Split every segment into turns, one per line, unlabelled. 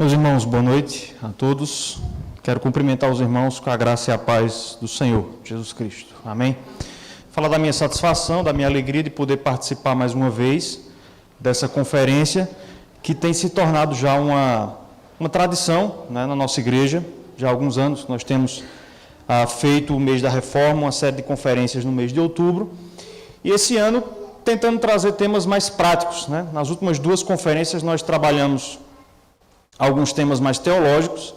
Meus irmãos, boa noite a todos. Quero cumprimentar os irmãos com a graça e a paz do Senhor, Jesus Cristo. Amém? Falar da minha satisfação, da minha alegria de poder participar mais uma vez dessa conferência, que tem se tornado já uma tradição, né, na nossa igreja. Já há alguns anos nós temos feito o mês da reforma, uma série de conferências no mês de outubro. E esse ano, tentando trazer temas mais práticos, né? Nas últimas duas conferências nós trabalhamos alguns temas mais teológicos.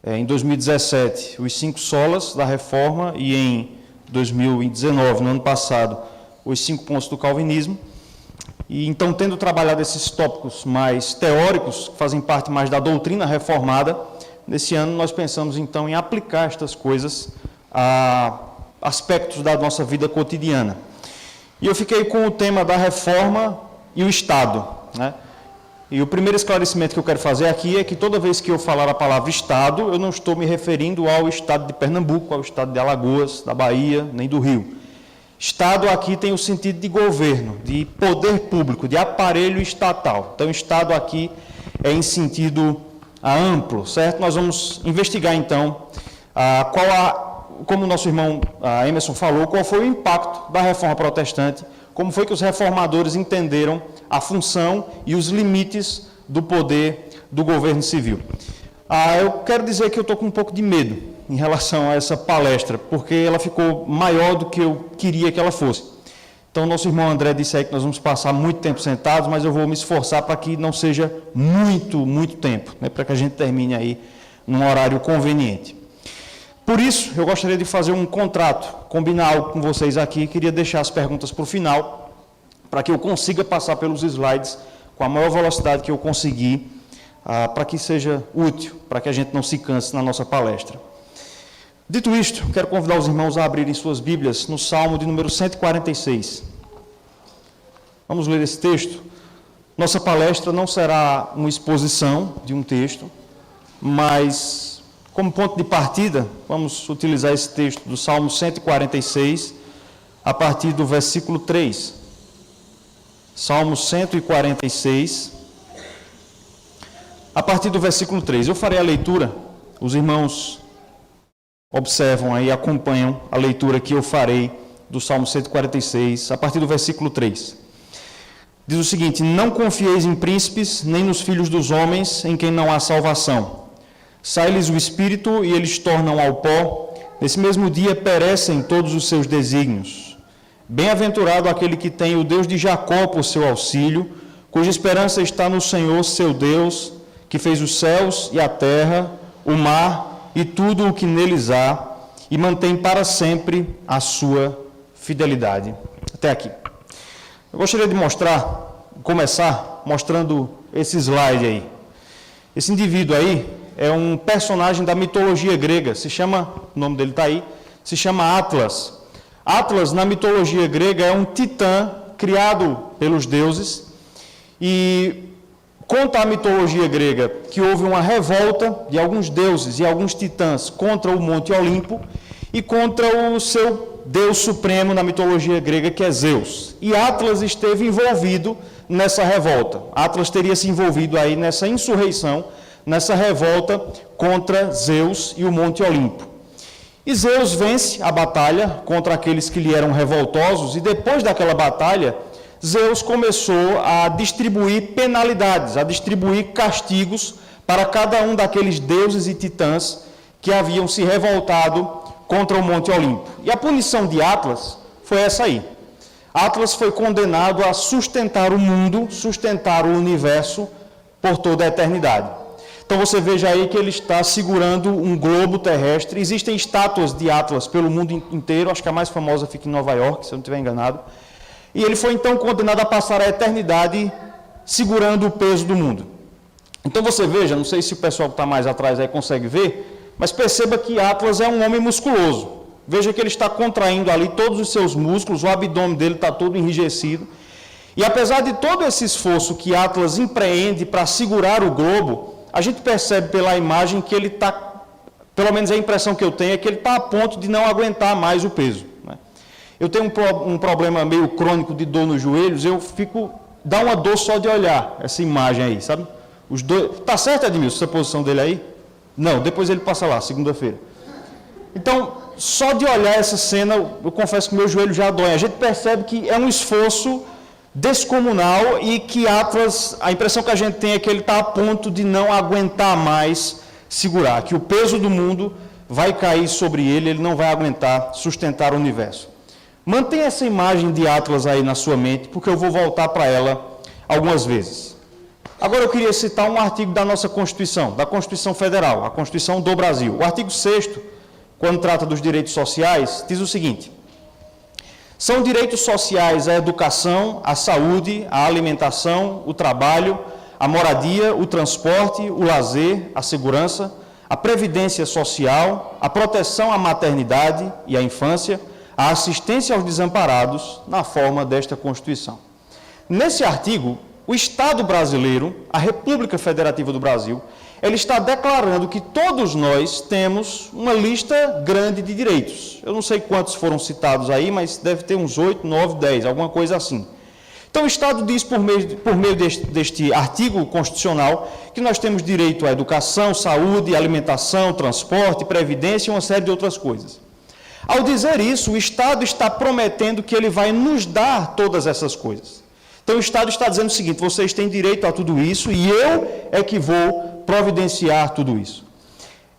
Em 2017, os 5 solas da reforma, e em 2019, no ano passado, os 5 pontos do calvinismo. E então, tendo trabalhado esses tópicos mais teóricos, que fazem parte mais da doutrina reformada, nesse ano nós pensamos então em aplicar estas coisas a aspectos da nossa vida cotidiana. E eu fiquei com o tema da reforma e o Estado, né? E o primeiro esclarecimento que eu quero fazer aqui é que toda vez que eu falar a palavra Estado, eu não estou me referindo ao Estado de Pernambuco, ao Estado de Alagoas, da Bahia, nem do Rio. Estado aqui tem o sentido de governo, de poder público, de aparelho estatal. Então, Estado aqui é em sentido amplo, certo? Nós vamos investigar, então, como o nosso irmão Emerson falou, qual foi o impacto da reforma protestante, como foi que os reformadores entenderam a função e os limites do poder do governo civil. Eu quero dizer que eu estou com um pouco de medo em relação a essa palestra, porque ela ficou maior do que eu queria que ela fosse. Então, nosso irmão André disse aí que nós vamos passar muito tempo sentados, mas eu vou me esforçar para que não seja muito tempo, né, para que a gente termine aí num horário conveniente. Por isso, eu gostaria de fazer um contrato, combinar algo com vocês aqui, queria deixar as perguntas para o final, para que eu consiga passar pelos slides com a maior velocidade que eu conseguir, para que seja útil, para que a gente não se canse na nossa palestra. Dito isto, quero convidar os irmãos a abrirem suas Bíblias no Salmo de número 146. Vamos ler esse texto. Nossa palestra não será uma exposição de um texto, mas como ponto de partida, vamos utilizar esse texto do Salmo 146, a partir do versículo 3. Salmo 146, a partir do versículo 3. Eu farei a leitura, os irmãos observam aí, acompanham a leitura que eu farei do Salmo 146, a partir do versículo 3. Diz o seguinte: não confieis em príncipes, nem nos filhos dos homens, em quem não há salvação. Sai-lhes o espírito e eles tornam ao pó, nesse mesmo dia perecem todos os seus desígnios. Bem-aventurado aquele que tem o Deus de Jacó por seu auxílio, cuja esperança está no Senhor, seu Deus, que fez os céus e a terra, o mar e tudo o que neles há, e mantém para sempre a sua fidelidade. Até aqui. Eu gostaria de começar mostrando esse slide aí. Esse indivíduo aí é um personagem da mitologia grega, o nome dele está aí, se chama Atlas. Atlas, na mitologia grega, é um titã criado pelos deuses, e conta a mitologia grega que houve uma revolta de alguns deuses e alguns titãs contra o Monte Olimpo e contra o seu deus supremo na mitologia grega, que é Zeus. E Atlas esteve envolvido nessa revolta. Atlas teria se envolvido aí nessa insurreição, nessa revolta contra Zeus e o Monte Olimpo. E Zeus vence a batalha contra aqueles que lhe eram revoltosos, e depois daquela batalha, Zeus começou a distribuir penalidades, a distribuir castigos para cada um daqueles deuses e titãs que haviam se revoltado contra o Monte Olimpo. E a punição de Atlas foi essa aí. Atlas foi condenado a sustentar o mundo, sustentar o universo por toda a eternidade. Então você veja aí que ele está segurando um globo terrestre. Existem estátuas de Atlas pelo mundo inteiro, acho que a mais famosa fica em Nova York, se eu não estiver enganado. E ele foi então condenado a passar a eternidade segurando o peso do mundo. Então você veja, não sei se o pessoal que está mais atrás aí consegue ver, mas perceba que Atlas é um homem musculoso. Veja que ele está contraindo ali todos os seus músculos, o abdômen dele está todo enrijecido. E apesar de todo esse esforço que Atlas empreende para segurar o globo, a gente percebe pela imagem que ele está, pelo menos a impressão que eu tenho, é que ele está a ponto de não aguentar mais o peso, né? Eu tenho um problema meio crônico de dor nos joelhos, dá uma dor só de olhar essa imagem aí, sabe? Os dois... Tá certo, Edmilson, essa posição dele aí? Não, depois ele passa lá, segunda-feira. Então, só de olhar essa cena, eu confesso que meu joelho já dói. A gente percebe que é um esforço descomunal e que Atlas, a impressão que a gente tem é que ele está a ponto de não aguentar mais segurar, que o peso do mundo vai cair sobre ele, ele não vai aguentar sustentar o universo. Mantenha essa imagem de Atlas aí na sua mente, porque eu vou voltar para ela algumas vezes. Agora eu queria citar um artigo da nossa Constituição, da Constituição Federal, a Constituição do Brasil. O artigo 6º, quando trata dos direitos sociais, diz o seguinte: são direitos sociais a educação, a saúde, a alimentação, o trabalho, a moradia, o transporte, o lazer, a segurança, a previdência social, a proteção à maternidade e à infância, a assistência aos desamparados, na forma desta Constituição. Nesse artigo, o Estado brasileiro, a República Federativa do Brasil, ele está declarando que todos nós temos uma lista grande de direitos. Eu não sei quantos foram citados aí, mas deve ter uns 8, 9, 10, alguma coisa assim. Então, o Estado diz, por meio deste artigo constitucional, que nós temos direito à educação, saúde, alimentação, transporte, previdência e uma série de outras coisas. Ao dizer isso, o Estado está prometendo que ele vai nos dar todas essas coisas. Então, o Estado está dizendo o seguinte: vocês têm direito a tudo isso e eu é que vou providenciar tudo isso.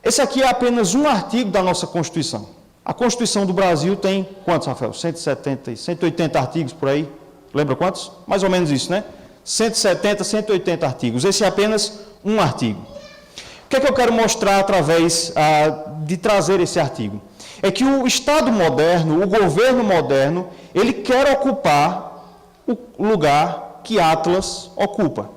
Esse aqui é apenas um artigo da nossa Constituição. A Constituição do Brasil tem quantos, Rafael? 170, 180 artigos por aí? Lembra quantos? Mais ou menos isso, né? 170, 180 artigos. Esse é apenas um artigo. O que é que eu quero mostrar através de trazer esse artigo? É que o Estado moderno, o governo moderno, ele quer ocupar o lugar que Atlas ocupa.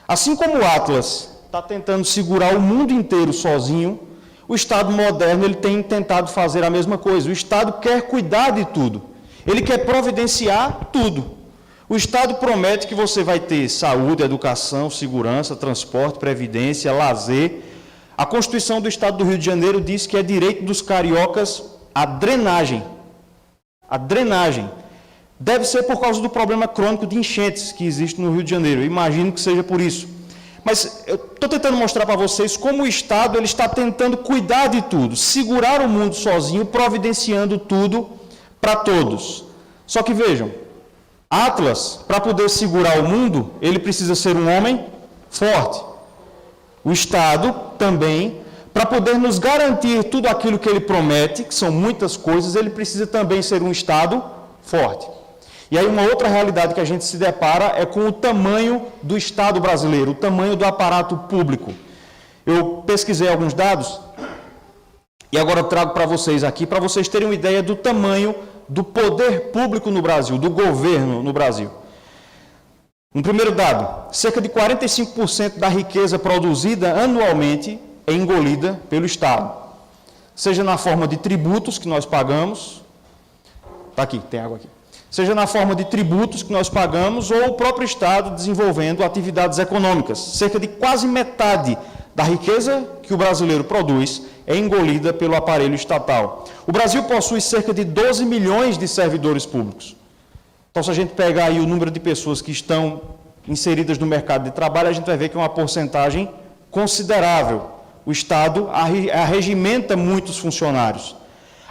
Assim como o Atlas está tentando segurar o mundo inteiro sozinho, o Estado moderno ele tem tentado fazer a mesma coisa. O Estado quer cuidar de tudo. Ele quer providenciar tudo. O Estado promete que você vai ter saúde, educação, segurança, transporte, previdência, lazer. A Constituição do Estado do Rio de Janeiro diz que é direito dos cariocas a drenagem. A drenagem. Deve ser por causa do problema crônico de enchentes que existe no Rio de Janeiro. Eu imagino que seja por isso. Mas eu estou tentando mostrar para vocês como o Estado ele está tentando cuidar de tudo, segurar o mundo sozinho, providenciando tudo para todos. Só que vejam, Atlas, para poder segurar o mundo, ele precisa ser um homem forte. O Estado também, para poder nos garantir tudo aquilo que ele promete, que são muitas coisas, ele precisa também ser um Estado forte. E aí uma outra realidade que a gente se depara é com o tamanho do Estado brasileiro, o tamanho do aparato público. Eu pesquisei alguns dados e agora trago para vocês aqui, para vocês terem uma ideia do tamanho do poder público no Brasil, do governo no Brasil. Um primeiro dado: cerca de 45% da riqueza produzida anualmente é engolida pelo Estado, seja na forma de tributos que nós pagamos, está aqui, tem água aqui, seja na forma de tributos que nós pagamos ou o próprio Estado desenvolvendo atividades econômicas. Cerca de quase metade da riqueza que o brasileiro produz é engolida pelo aparelho estatal. O Brasil possui cerca de 12 milhões de servidores públicos. Então, se a gente pegar aí o número de pessoas que estão inseridas no mercado de trabalho, a gente vai ver que é uma porcentagem considerável. O Estado arregimenta muitos funcionários.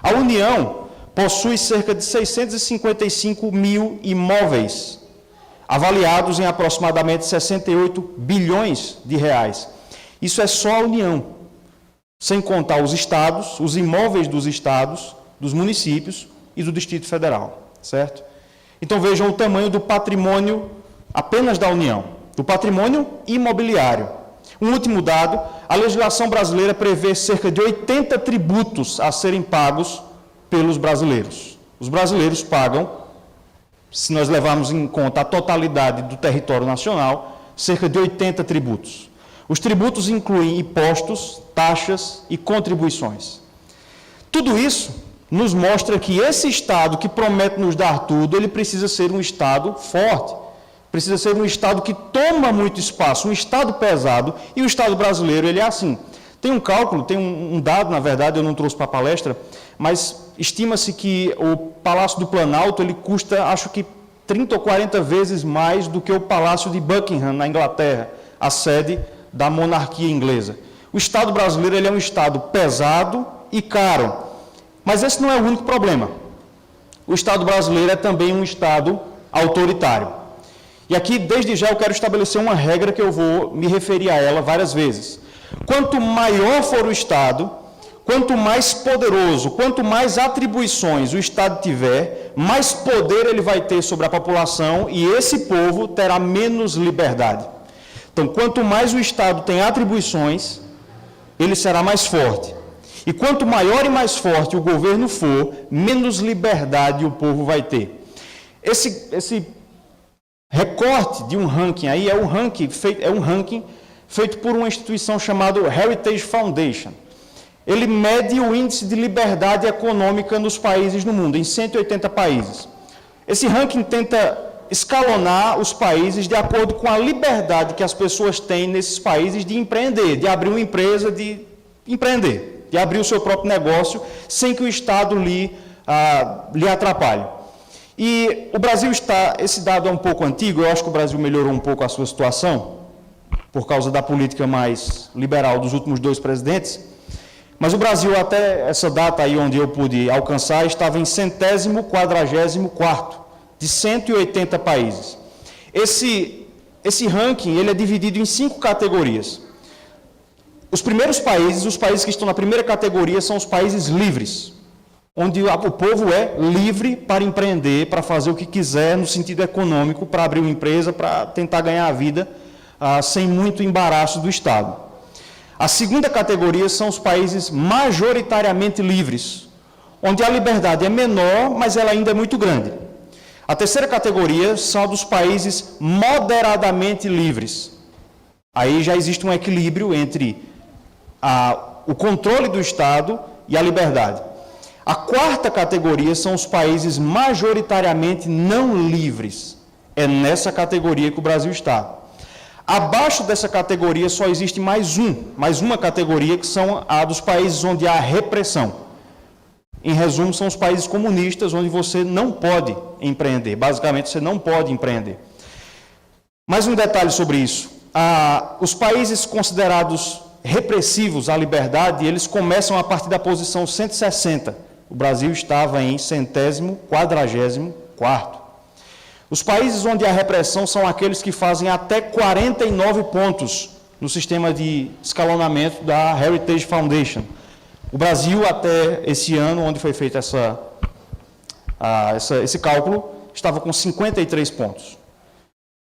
A União possui cerca de 655 mil imóveis, avaliados em aproximadamente 68 bilhões de reais. Isso é só a União, sem contar os estados, os imóveis dos estados, dos municípios e do Distrito Federal, certo? Então vejam o tamanho do patrimônio apenas da União, do patrimônio imobiliário. Um último dado: a legislação brasileira prevê cerca de 80 tributos a serem pagos pelos brasileiros. Os brasileiros pagam, se nós levarmos em conta a totalidade do território nacional, cerca de 80 tributos. Os tributos incluem impostos, taxas e contribuições. Tudo isso nos mostra que esse Estado que promete nos dar tudo, ele precisa ser um Estado forte, precisa ser um Estado que toma muito espaço, um Estado pesado, e o Estado brasileiro ele é assim. Tem um cálculo, tem um dado, na verdade, eu não trouxe para a palestra, mas estima-se que o Palácio do Planalto ele custa, acho que 30 ou 40 vezes mais do que o Palácio de Buckingham, na Inglaterra, a sede da monarquia inglesa. O Estado brasileiro ele é um Estado pesado e caro, mas esse não é o único problema. O Estado brasileiro é também um Estado autoritário. E aqui, desde já, eu quero estabelecer uma regra que eu vou me referir a ela várias vezes. Quanto maior for o Estado, quanto mais poderoso, quanto mais atribuições o Estado tiver, mais poder ele vai ter sobre a população e esse povo terá menos liberdade. Então, quanto mais o Estado tem atribuições, ele será mais forte. E quanto maior e mais forte o governo for, menos liberdade o povo vai ter. Esse recorte de um ranking aí é um ranking feito por uma instituição chamada Heritage Foundation. Ele mede o índice de liberdade econômica nos países no mundo, em 180 países. Esse ranking tenta escalonar os países de acordo com a liberdade que as pessoas têm nesses países de empreender, de abrir uma empresa, de empreender, de abrir o seu próprio negócio, sem que o Estado lhe atrapalhe. E o Brasil esse dado é um pouco antigo, eu acho que o Brasil melhorou um pouco a sua situação, por causa da política mais liberal dos últimos 2 presidentes, mas o Brasil, até essa data aí onde eu pude alcançar, estava em 144º de 180 países. Esse ranking ele é dividido em 5 categorias. Os primeiros países, os países que estão na primeira categoria, são os países livres, onde o povo é livre para empreender, para fazer o que quiser no sentido econômico, para abrir uma empresa, para tentar ganhar a vida sem muito embaraço do Estado. A segunda categoria são os países majoritariamente livres, onde a liberdade é menor, mas ela ainda é muito grande. A terceira categoria são a dos países moderadamente livres. Aí já existe um equilíbrio entre o controle do Estado e a liberdade. A quarta categoria são os países majoritariamente não livres. É nessa categoria que o Brasil está. Abaixo dessa categoria só existe mais uma categoria, que são a dos países onde há repressão. Em resumo, são os países comunistas, onde você não pode empreender. Basicamente, você não pode empreender. Mais um detalhe sobre isso. Os países considerados repressivos à liberdade, eles começam a partir da posição 160. O Brasil estava em 144º. Os países onde há repressão são aqueles que fazem até 49 pontos no sistema de escalonamento da Heritage Foundation. O Brasil, até esse ano, onde foi feito esse cálculo, estava com 53 pontos.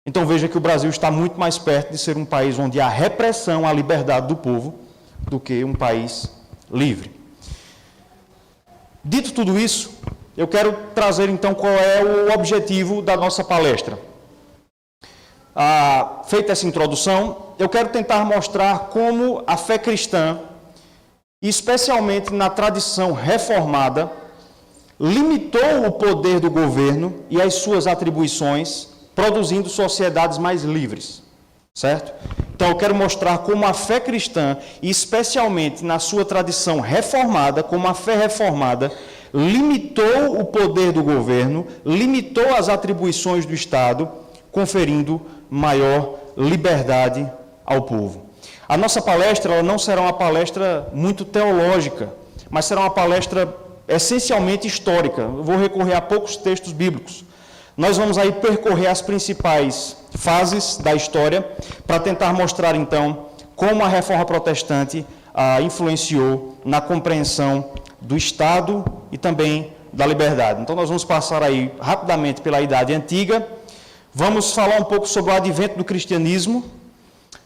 Então veja que o Brasil está muito mais perto de ser um país onde há repressão à liberdade do povo do que um país livre. Dito tudo isso, eu quero trazer então qual é o objetivo da nossa palestra. Feita essa introdução, eu quero tentar mostrar como a fé cristã, especialmente na tradição reformada, limitou o poder do governo e as suas atribuições, produzindo sociedades mais livres, certo? Então eu quero mostrar como a fé cristã, e especialmente na sua tradição reformada, como a fé reformada, limitou o poder do governo, limitou as atribuições do Estado, conferindo maior liberdade ao povo. A nossa palestra ela não será uma palestra muito teológica, mas será uma palestra essencialmente histórica. Eu vou recorrer a poucos textos bíblicos. Nós vamos aí percorrer as principais fases da história para tentar mostrar, então, como a Reforma Protestante influenciou na compreensão do Estado e também da liberdade. Então, nós vamos passar aí rapidamente pela Idade Antiga, vamos falar um pouco sobre o advento do cristianismo,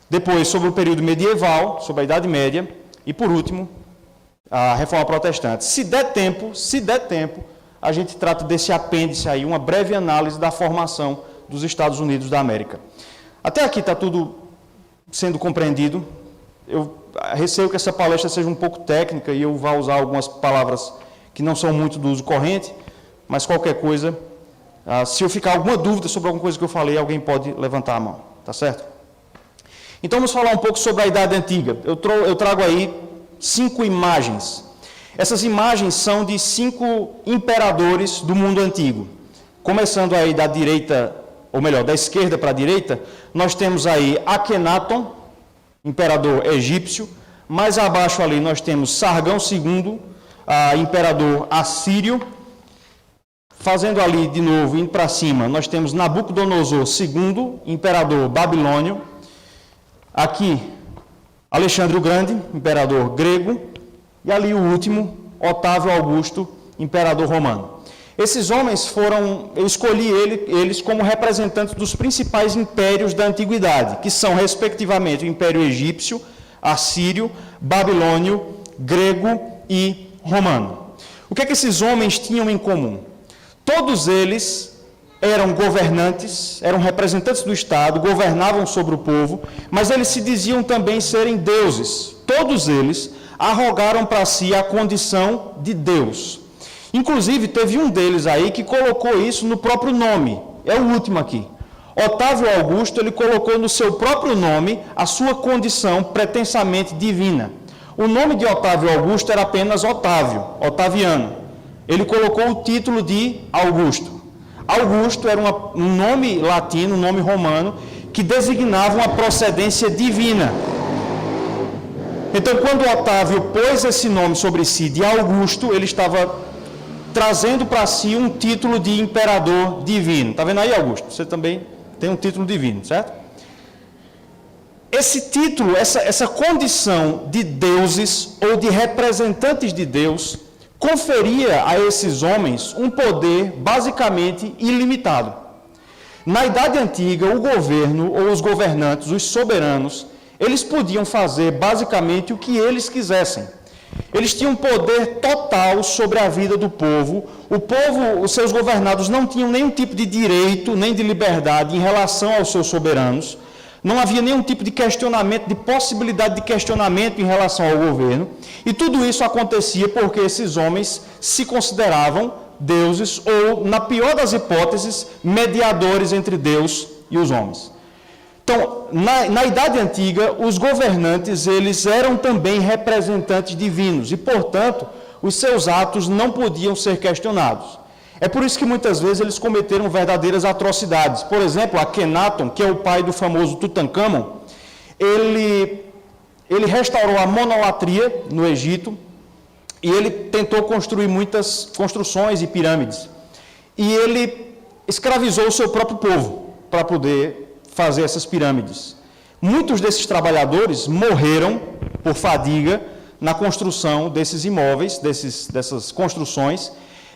depois sobre o período medieval, sobre a Idade Média, e por último, a Reforma Protestante. Se der tempo, a gente trata desse apêndice aí, uma breve análise da formação dos Estados Unidos da América. Até aqui está tudo sendo compreendido. Eu receio que essa palestra seja um pouco técnica e eu vá usar algumas palavras que não são muito do uso corrente, mas qualquer coisa, se eu ficar alguma dúvida sobre alguma coisa que eu falei, alguém pode levantar a mão, tá certo? Então vamos falar um pouco sobre a Idade Antiga. Eu trago aí 5 imagens. Essas imagens são de 5 imperadores do mundo antigo. Começando aí da direita, ou melhor, da esquerda para a direita, nós temos aí Akhenaton, imperador egípcio. Mais abaixo ali nós temos Sargão II, imperador assírio. Fazendo ali de novo, indo para cima, nós temos Nabucodonosor II, imperador babilônio. Aqui, Alexandre o Grande, imperador grego. E ali o último, Otávio Augusto, imperador romano. Esses homens eu escolhi eles como representantes dos principais impérios da antiguidade, que são, respectivamente, o Império Egípcio, Assírio, Babilônio, Grego e Romano. O que é que esses homens tinham em comum? Todos eles eram governantes, eram representantes do Estado, governavam sobre o povo, mas eles se diziam também serem deuses. Todos eles arrogaram para si a condição de Deus. Inclusive, teve um deles aí que colocou isso no próprio nome. É o último aqui. Otávio Augusto, ele colocou no seu próprio nome a sua condição pretensamente divina. O nome de Otávio Augusto era apenas Otávio, Otaviano. Ele colocou o título de Augusto. Augusto era um nome latino, um nome romano, que designava uma procedência divina. Então, quando Otávio pôs esse nome sobre si de Augusto, ele estava trazendo para si um título de imperador divino. Está vendo aí, Augusto? Você também tem um título divino, certo? Esse título, essa condição de deuses ou de representantes de Deus, conferia a esses homens um poder basicamente ilimitado. Na Idade Antiga, o governo ou os governantes, os soberanos, eles podiam fazer basicamente o que eles quisessem. Eles tinham poder total sobre a vida do povo. O povo, os seus governados, não tinham nenhum tipo de direito, nem de liberdade em relação aos seus soberanos. Não havia nenhum tipo de questionamento, de possibilidade de questionamento em relação ao governo. E tudo isso acontecia porque esses homens se consideravam deuses ou, na pior das hipóteses, mediadores entre Deus e os homens. Então, na Idade Antiga, os governantes, eles eram também representantes divinos e, portanto, os seus atos não podiam ser questionados. É por isso que muitas vezes eles cometeram verdadeiras atrocidades. Por exemplo, Akenaton, que é o pai do famoso Tutancâmon, ele restaurou a monolatria no Egito e ele tentou construir muitas construções e pirâmides. E ele escravizou o seu próprio povo para poder fazer essas pirâmides. Muitos desses trabalhadores morreram por fadiga na construção desses imóveis, dessas construções,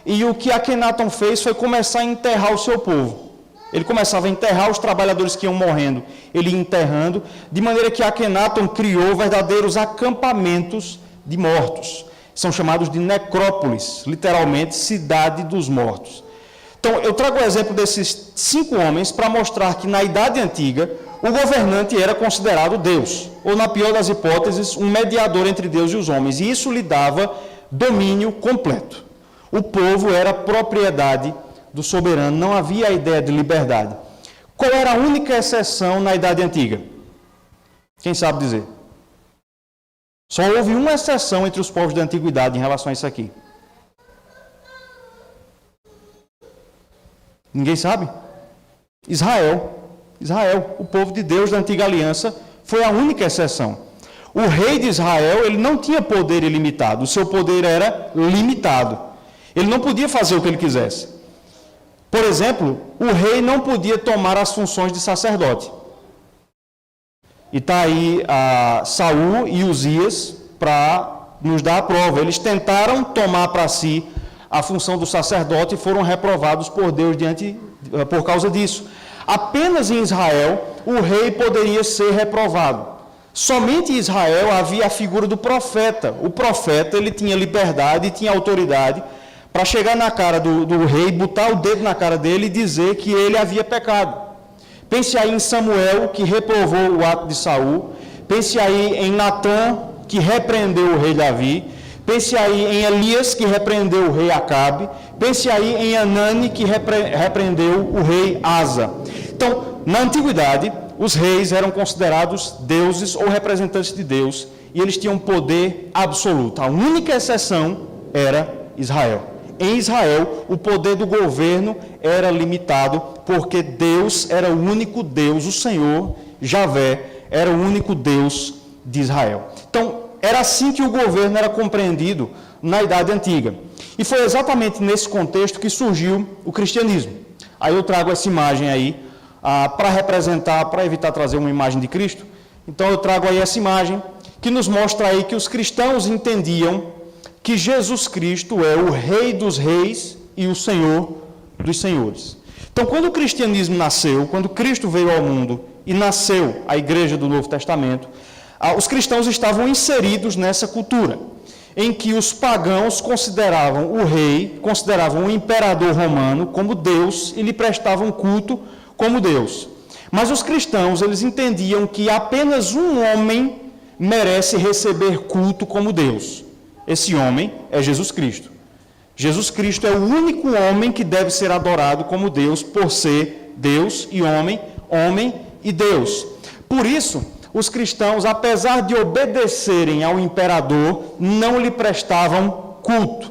e o que Akenaton fez foi começar a enterrar o seu povo. Ele começava a enterrar os trabalhadores que iam morrendo, ele ia enterrando, de maneira que Akenaton criou verdadeiros acampamentos de mortos. São chamados de necrópolis, literalmente, cidade dos mortos. Então, eu trago o exemplo desses 5 homens para mostrar que na Idade Antiga o governante era considerado Deus, ou na pior das hipóteses, um mediador entre Deus e os homens, e isso lhe dava domínio completo. O povo era propriedade do soberano, não havia a ideia de liberdade. Qual era a única exceção na Idade Antiga? Quem sabe dizer? Só houve uma exceção entre os povos da Antiguidade em relação a isso aqui. Ninguém sabe? Israel, o povo de Deus da Antiga Aliança, foi a única exceção. O rei de Israel, ele não tinha poder ilimitado, o seu poder era limitado. Ele não podia fazer o que ele quisesse. Por exemplo, o rei não podia tomar as funções de sacerdote. E está aí Saul e Uzias para nos dar a prova. Eles tentaram tomar para si a função do sacerdote e foram reprovados por Deus por causa disso. Apenas em Israel o rei poderia ser reprovado. Somente em Israel havia a figura do profeta. O profeta, ele tinha liberdade e tinha autoridade para chegar na cara do rei, botar o dedo na cara dele e dizer que ele havia pecado. Pense aí em Samuel, que reprovou o ato de Saul. Pense aí em Natã, que repreendeu o rei Davi. Pense aí em Elias, que repreendeu o rei Acabe. Pense aí em Anani, que repreendeu o rei Asa. Então, na antiguidade, os reis eram considerados deuses ou representantes de Deus, e eles tinham poder absoluto. A única exceção era Israel. Em Israel, o poder do governo era limitado, porque Deus era o único Deus, o Senhor, Javé, era o único Deus de Israel. Então, era assim que o governo era compreendido na Idade Antiga. E foi exatamente nesse contexto que surgiu o cristianismo. Aí eu trago essa imagem aí para representar, para evitar trazer uma imagem de Cristo. Então eu trago aí essa imagem que nos mostra aí que os cristãos entendiam que Jesus Cristo é o Rei dos Reis e o Senhor dos Senhores. Então, quando o cristianismo nasceu, quando Cristo veio ao mundo e nasceu a Igreja do Novo Testamento, os cristãos estavam inseridos nessa cultura, em que os pagãos consideravam o rei, consideravam o imperador romano como Deus e lhe prestavam culto como Deus. Mas os cristãos, eles entendiam que apenas um homem merece receber culto como Deus. Esse homem é Jesus Cristo. Jesus Cristo é o único homem que deve ser adorado como Deus, por ser Deus e homem, homem e Deus. Por isso, os cristãos, apesar de obedecerem ao imperador, não lhe prestavam culto.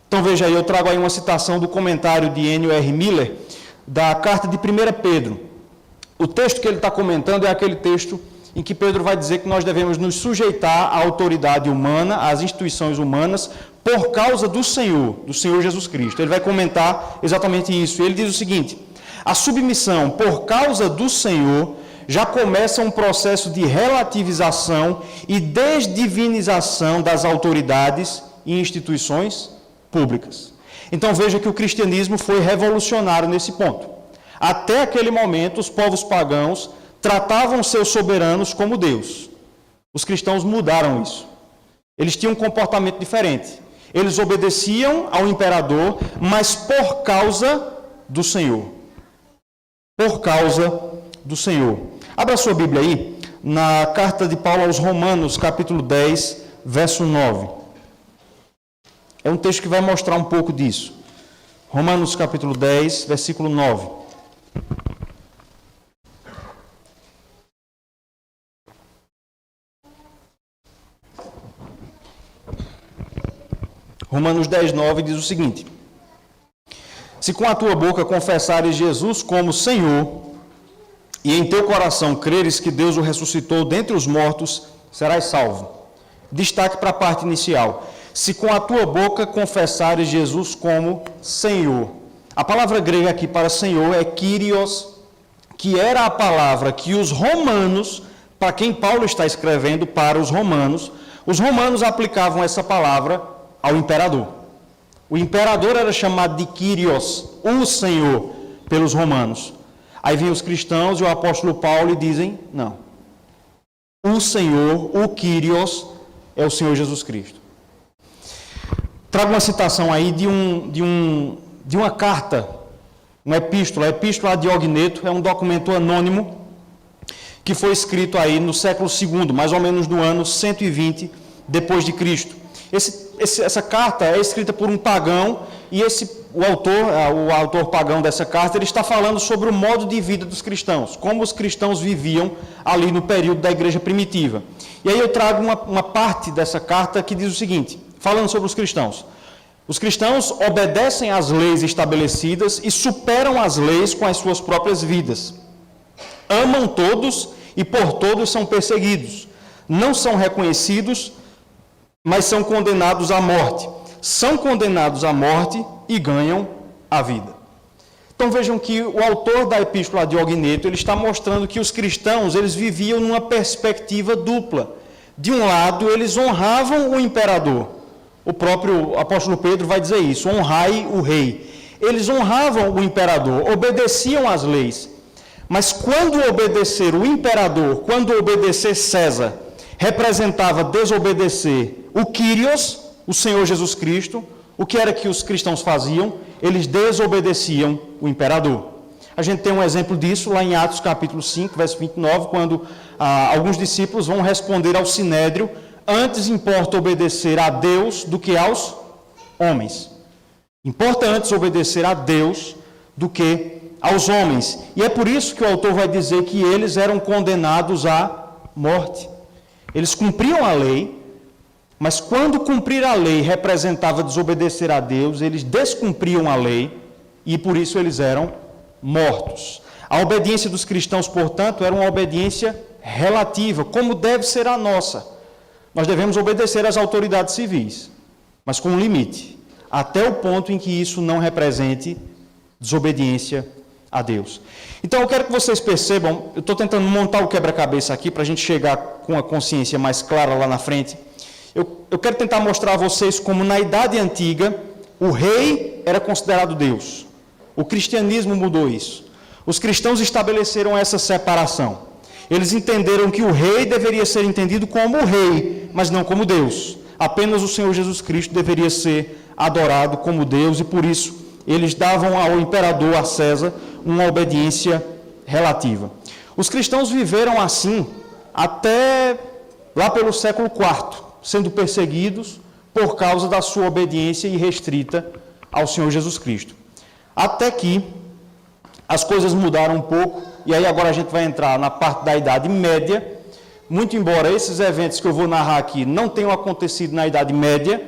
Então veja aí, eu trago aí uma citação do comentário de N.R. Miller, da carta de 1 Pedro. O texto que ele está comentando é aquele texto em que Pedro vai dizer que nós devemos nos sujeitar à autoridade humana, às instituições humanas, por causa do Senhor Jesus Cristo. Ele vai comentar exatamente isso. Ele diz o seguinte: a submissão por causa do Senhor já começa um processo de relativização e desdivinização das autoridades e instituições públicas. Então veja que o cristianismo foi revolucionário nesse ponto. Até aquele momento, os povos pagãos tratavam seus soberanos como Deus. Os cristãos mudaram isso. Eles tinham um comportamento diferente. Eles obedeciam ao imperador, mas por causa do Senhor. Por causa do Senhor. Abra sua Bíblia aí, na carta de Paulo aos Romanos, capítulo 10, verso 9. É um texto que vai mostrar um pouco disso. Romanos, capítulo 10, versículo 9. Romanos 10, 9 diz o seguinte: se com a tua boca confessares Jesus como Senhor, e em teu coração creres que Deus o ressuscitou dentre os mortos, serás salvo. Destaque para a parte inicial. Se com a tua boca confessares Jesus como Senhor. A palavra grega aqui para Senhor é Kyrios, que era a palavra que os romanos, para quem Paulo está escrevendo para os romanos aplicavam essa palavra ao imperador. O imperador era chamado de Kyrios, o Senhor, pelos romanos. Aí vêm os cristãos e o apóstolo Paulo e dizem, não. O Senhor, o Kyrios, é o Senhor Jesus Cristo. Trago uma citação aí de uma carta, uma epístola. A epístola a Diogneto é um documento anônimo que foi escrito aí no século II, mais ou menos no ano 120 depois de Cristo. Essa carta é escrita por um pagão e o autor pagão dessa carta, ele está falando sobre o modo de vida dos cristãos, como os cristãos viviam ali no período da igreja primitiva. E aí eu trago uma parte dessa carta que diz o seguinte, falando sobre os cristãos. Os cristãos obedecem às leis estabelecidas e superam as leis com as suas próprias vidas. Amam todos e por todos são perseguidos. Não são reconhecidos, mas são condenados à morte. São condenados à morte e ganham a vida. Então vejam que o autor da epístola a Diogneto, ele está mostrando que os cristãos, eles viviam numa perspectiva dupla. De um lado, eles honravam o imperador. O próprio apóstolo Pedro vai dizer isso, honrai o rei. Eles honravam o imperador, obedeciam às leis. Mas quando obedecer o imperador, quando obedecer César, representava desobedecer o Kyrios, o Senhor Jesus Cristo. O que era que os cristãos faziam? Eles desobedeciam o imperador. A gente tem um exemplo disso lá em Atos capítulo 5, verso 29, quando alguns discípulos vão responder ao Sinédrio, antes importa obedecer a Deus do que aos homens. Importa antes obedecer a Deus do que aos homens. E é por isso que o autor vai dizer que eles eram condenados à morte. Eles cumpriam a lei, mas quando cumprir a lei representava desobedecer a Deus, eles descumpriam a lei e por isso eles eram mortos. A obediência dos cristãos, portanto, era uma obediência relativa, como deve ser a nossa. Nós devemos obedecer às autoridades civis, mas com um limite, até o ponto em que isso não represente desobediência a Deus. Então eu quero que vocês percebam, eu estou tentando montar o quebra-cabeça aqui para a gente chegar com a consciência mais clara lá na frente. Eu quero tentar mostrar a vocês como na Idade Antiga o rei era considerado Deus. O cristianismo mudou isso. Os cristãos estabeleceram essa separação. Eles entenderam que o rei deveria ser entendido como o rei, mas não como Deus. Apenas o Senhor Jesus Cristo deveria ser adorado como Deus, e por isso eles davam ao imperador, a César, uma obediência relativa. Os cristãos viveram assim até lá pelo século IV, sendo perseguidos por causa da sua obediência irrestrita ao Senhor Jesus Cristo. Até que as coisas mudaram um pouco, e aí agora a gente vai entrar na parte da Idade Média. Muito embora esses eventos que eu vou narrar aqui não tenham acontecido na Idade Média,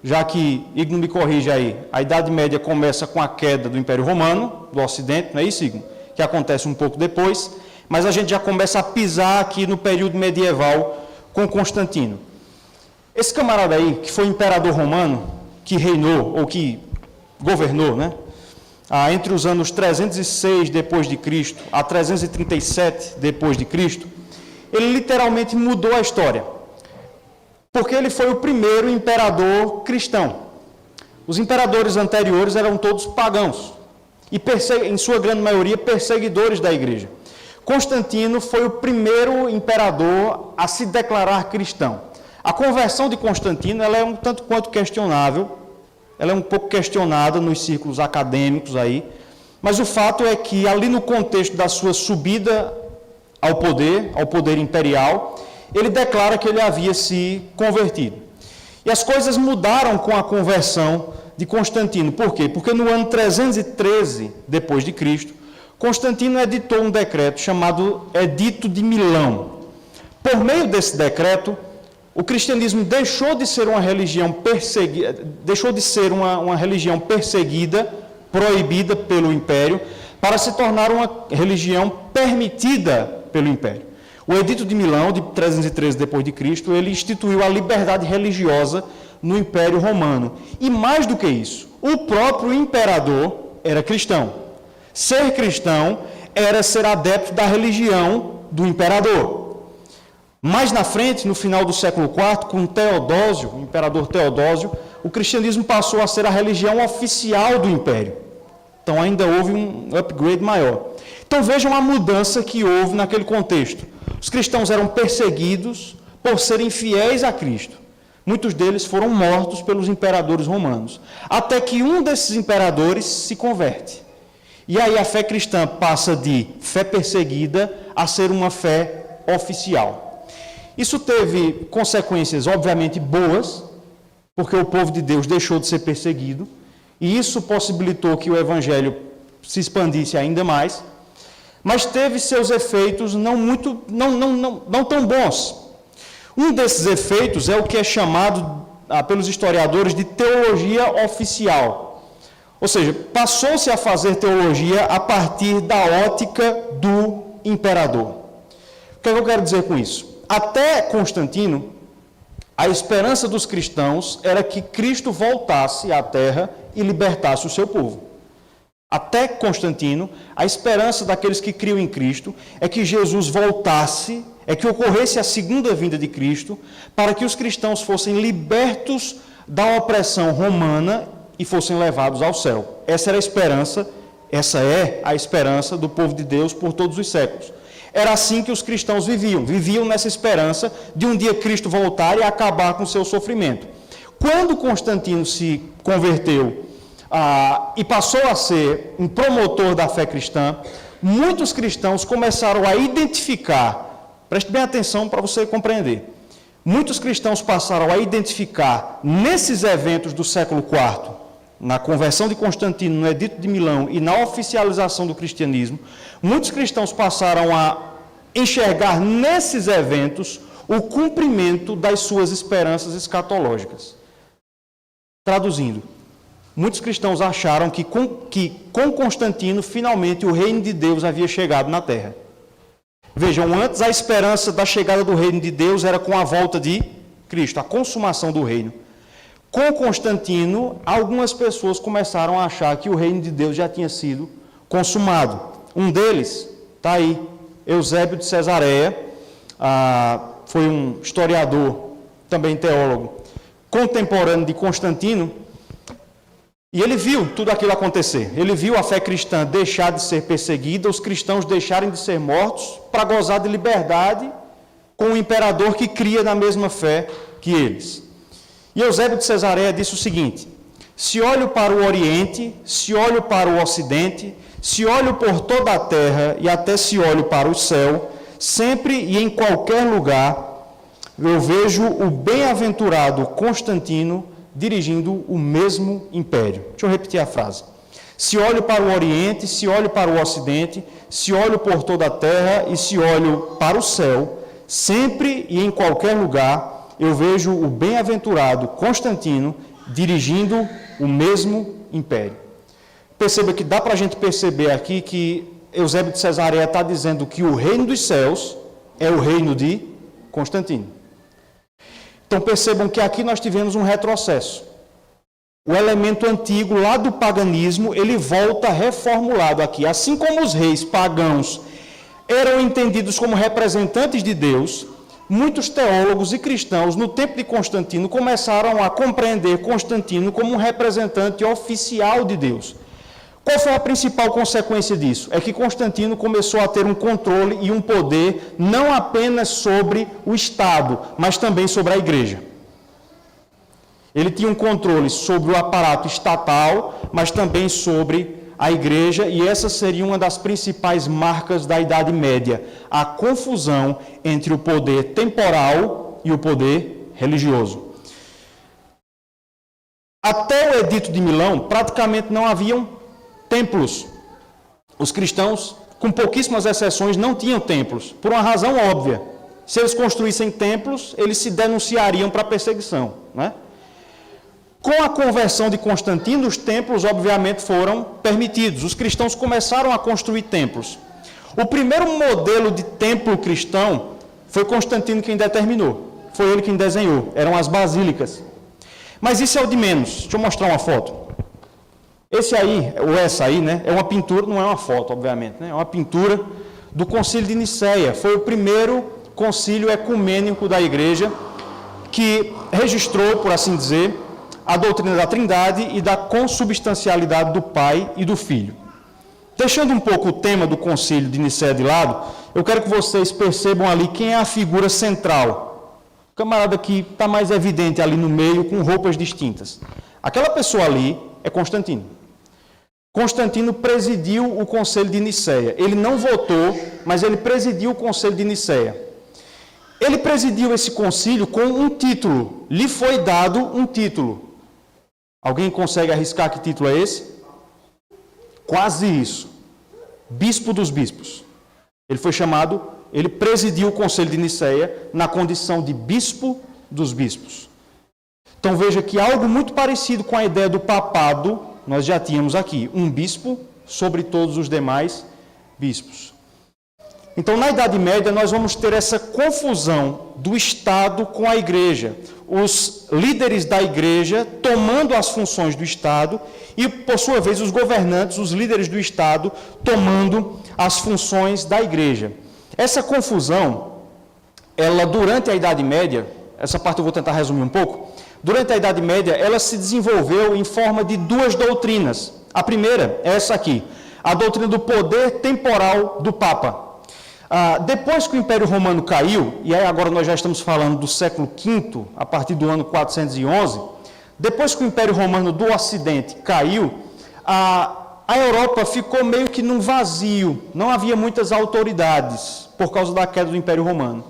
já que, Igno me corrija aí, a Idade Média começa com a queda do Império Romano, do Ocidente, não é isso, Igno? Que acontece um pouco depois, mas a gente já começa a pisar aqui no período medieval com Constantino. Esse camarada aí, que foi imperador romano, que reinou, ou que governou, né? Entre os anos 306 depois de Cristo a 337 depois de Cristo, ele literalmente mudou a história, porque ele foi o primeiro imperador cristão. Os imperadores anteriores eram todos pagãos e, em sua grande maioria, perseguidores da igreja. Constantino foi o primeiro imperador a se declarar cristão. A conversão de Constantino ela é um tanto quanto questionável, ela é um pouco questionada nos círculos acadêmicos aí, mas o fato é que ali no contexto da sua subida ao poder imperial, ele declara que ele havia se convertido. E as coisas mudaram com a conversão de Constantino. Por quê? Porque no ano 313 depois de Cristo, Constantino editou um decreto chamado Edito de Milão. Por meio desse decreto, o cristianismo deixou de ser uma religião perseguida, proibida pelo império, para se tornar uma religião permitida pelo império. O Edito de Milão, de 313 depois de Cristo, ele instituiu a liberdade religiosa no Império Romano. E mais do que isso, o próprio imperador era cristão. Ser cristão era ser adepto da religião do imperador. Mais na frente, no final do século IV, com Teodósio, o imperador Teodósio, o cristianismo passou a ser a religião oficial do império. Então ainda houve um upgrade maior. Então vejam a mudança que houve naquele contexto. Os cristãos eram perseguidos por serem fiéis a Cristo. Muitos deles foram mortos pelos imperadores romanos. Até que um desses imperadores se converte. E aí a fé cristã passa de fé perseguida a ser uma fé oficial. Isso teve consequências, obviamente, boas, porque o povo de Deus deixou de ser perseguido, e isso possibilitou que o evangelho se expandisse ainda mais, mas teve seus efeitos não tão bons. Um desses efeitos é o que é chamado pelos historiadores de teologia oficial. Ou seja, passou-se a fazer teologia a partir da ótica do imperador. O que é que eu quero dizer com isso? Até Constantino, a esperança dos cristãos era que Cristo voltasse à terra e libertasse o seu povo. Até Constantino, a esperança daqueles que criam em Cristo é que Jesus voltasse, é que ocorresse a segunda vinda de Cristo, para que os cristãos fossem libertos da opressão romana e fossem levados ao céu. Essa era a esperança, essa é a esperança do povo de Deus por todos os séculos. Era assim que os cristãos viviam nessa esperança de um dia Cristo voltar e acabar com o seu sofrimento. Quando Constantino se converteu e passou a ser um promotor da fé cristã, muitos cristãos começaram a identificar, preste bem atenção para você compreender, muitos cristãos passaram a identificar nesses eventos do século IV, na conversão de Constantino, no Edito de Milão e na oficialização do cristianismo, muitos cristãos passaram a enxergar nesses eventos o cumprimento das suas esperanças escatológicas. Traduzindo, muitos cristãos acharam que com Constantino, finalmente, o reino de Deus havia chegado na terra. Vejam, antes a esperança da chegada do reino de Deus era com a volta de Cristo, a consumação do reino. Com Constantino, algumas pessoas começaram a achar que o reino de Deus já tinha sido consumado. Um deles está aí, Eusébio de Cesareia, foi um historiador, também teólogo, contemporâneo de Constantino, e ele viu tudo aquilo acontecer. Ele viu a fé cristã deixar de ser perseguida, os cristãos deixarem de ser mortos para gozar de liberdade com um imperador que cria na mesma fé que eles. E Eusébio de Cesareia disse o seguinte: se olho para o Oriente, se olho para o Ocidente, se olho por toda a terra e até se olho para o céu, sempre e em qualquer lugar, eu vejo o bem-aventurado Constantino dirigindo o mesmo império. Deixa eu repetir a frase. Se olho para o Oriente, se olho para o Ocidente, se olho por toda a terra e se olho para o céu, sempre e em qualquer lugar, eu vejo o bem-aventurado Constantino dirigindo o mesmo império. Perceba que dá para a gente perceber aqui que Eusébio de Cesareia está dizendo que o reino dos céus é o reino de Constantino. Então percebam que aqui nós tivemos um retrocesso. O elemento antigo lá do paganismo, ele volta reformulado aqui. Assim como os reis pagãos eram entendidos como representantes de Deus, muitos teólogos e cristãos no tempo de Constantino começaram a compreender Constantino como um representante oficial de Deus. Qual foi a principal consequência disso? É que Constantino começou a ter um controle e um poder não apenas sobre o Estado, mas também sobre a Igreja. Ele tinha um controle sobre o aparato estatal, mas também sobre a Igreja, e essa seria uma das principais marcas da Idade Média, a confusão entre o poder temporal e o poder religioso. Até o Edito de Milão, praticamente não haviam templos. Os cristãos, com pouquíssimas exceções, não tinham templos, por uma razão óbvia. Se eles construíssem templos, eles se denunciariam para a perseguição, né? Com a conversão de Constantino, os templos, obviamente, foram permitidos. Os cristãos começaram a construir templos. O primeiro modelo de templo cristão foi Constantino quem determinou. Foi ele quem desenhou. Eram as basílicas. Mas isso é o de menos. Deixa eu mostrar uma foto. Esse aí, ou essa aí, né, é uma pintura, não é uma foto, obviamente, né, é uma pintura do Concílio de Nicéia. Foi o primeiro concílio ecumênico da Igreja que registrou, por assim dizer, a doutrina da Trindade e da consubstancialidade do Pai e do Filho. Deixando um pouco o tema do Concílio de Nicéia de lado, eu quero que vocês percebam ali quem é a figura central. O camarada que está mais evidente ali no meio, com roupas distintas. Aquela pessoa ali é Constantino. Constantino presidiu o Concílio de Nicéia. Ele não votou, mas ele presidiu o Concílio de Nicéia. Ele presidiu esse concílio com um título. Lhe foi dado um título. Alguém consegue arriscar que título é esse? Quase isso. Bispo dos bispos. Ele foi chamado, ele presidiu o Concílio de Nicéia na condição de bispo dos bispos. Então veja que algo muito parecido com a ideia do papado, nós já tínhamos aqui, um bispo sobre todos os demais bispos. Então, na Idade Média, nós vamos ter essa confusão do Estado com a Igreja. Os líderes da Igreja tomando as funções do Estado e, por sua vez, os governantes, os líderes do Estado, tomando as funções da Igreja. Essa confusão, ela durante a Idade Média, essa parte eu vou tentar resumir um pouco, durante a Idade Média, ela se desenvolveu em forma de duas doutrinas. A primeira é essa aqui, a doutrina do poder temporal do Papa. Depois que o Império Romano caiu, e aí agora nós já estamos falando do século V, a partir do ano 411, depois que o Império Romano do Ocidente caiu, a Europa ficou meio que num vazio, não havia muitas autoridades por causa da queda do Império Romano.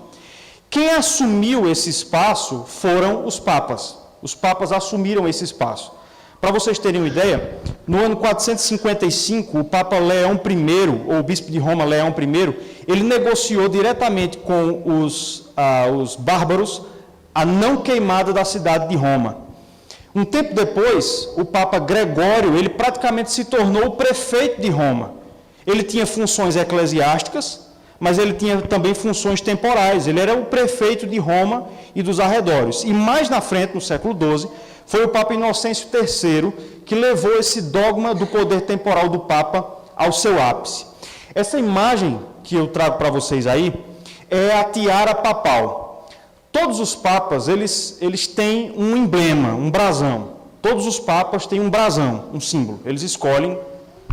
Quem assumiu esse espaço foram os papas. Os papas assumiram esse espaço. Para vocês terem uma ideia, no ano 455, o Papa Leão I, ou o Bispo de Roma Leão I, ele negociou diretamente com os bárbaros a não queimada da cidade de Roma. Um tempo depois, o Papa Gregório, ele praticamente se tornou o prefeito de Roma. Ele tinha funções eclesiásticas, mas ele tinha também funções temporais. Ele era o prefeito de Roma e dos arredores. E mais na frente, no século XII, foi o Papa Inocêncio III que levou esse dogma do poder temporal do Papa ao seu ápice. Essa imagem que eu trago para vocês aí é a tiara papal. Todos os papas, eles têm um emblema, um brasão. Todos os papas têm um brasão, um símbolo. Eles escolhem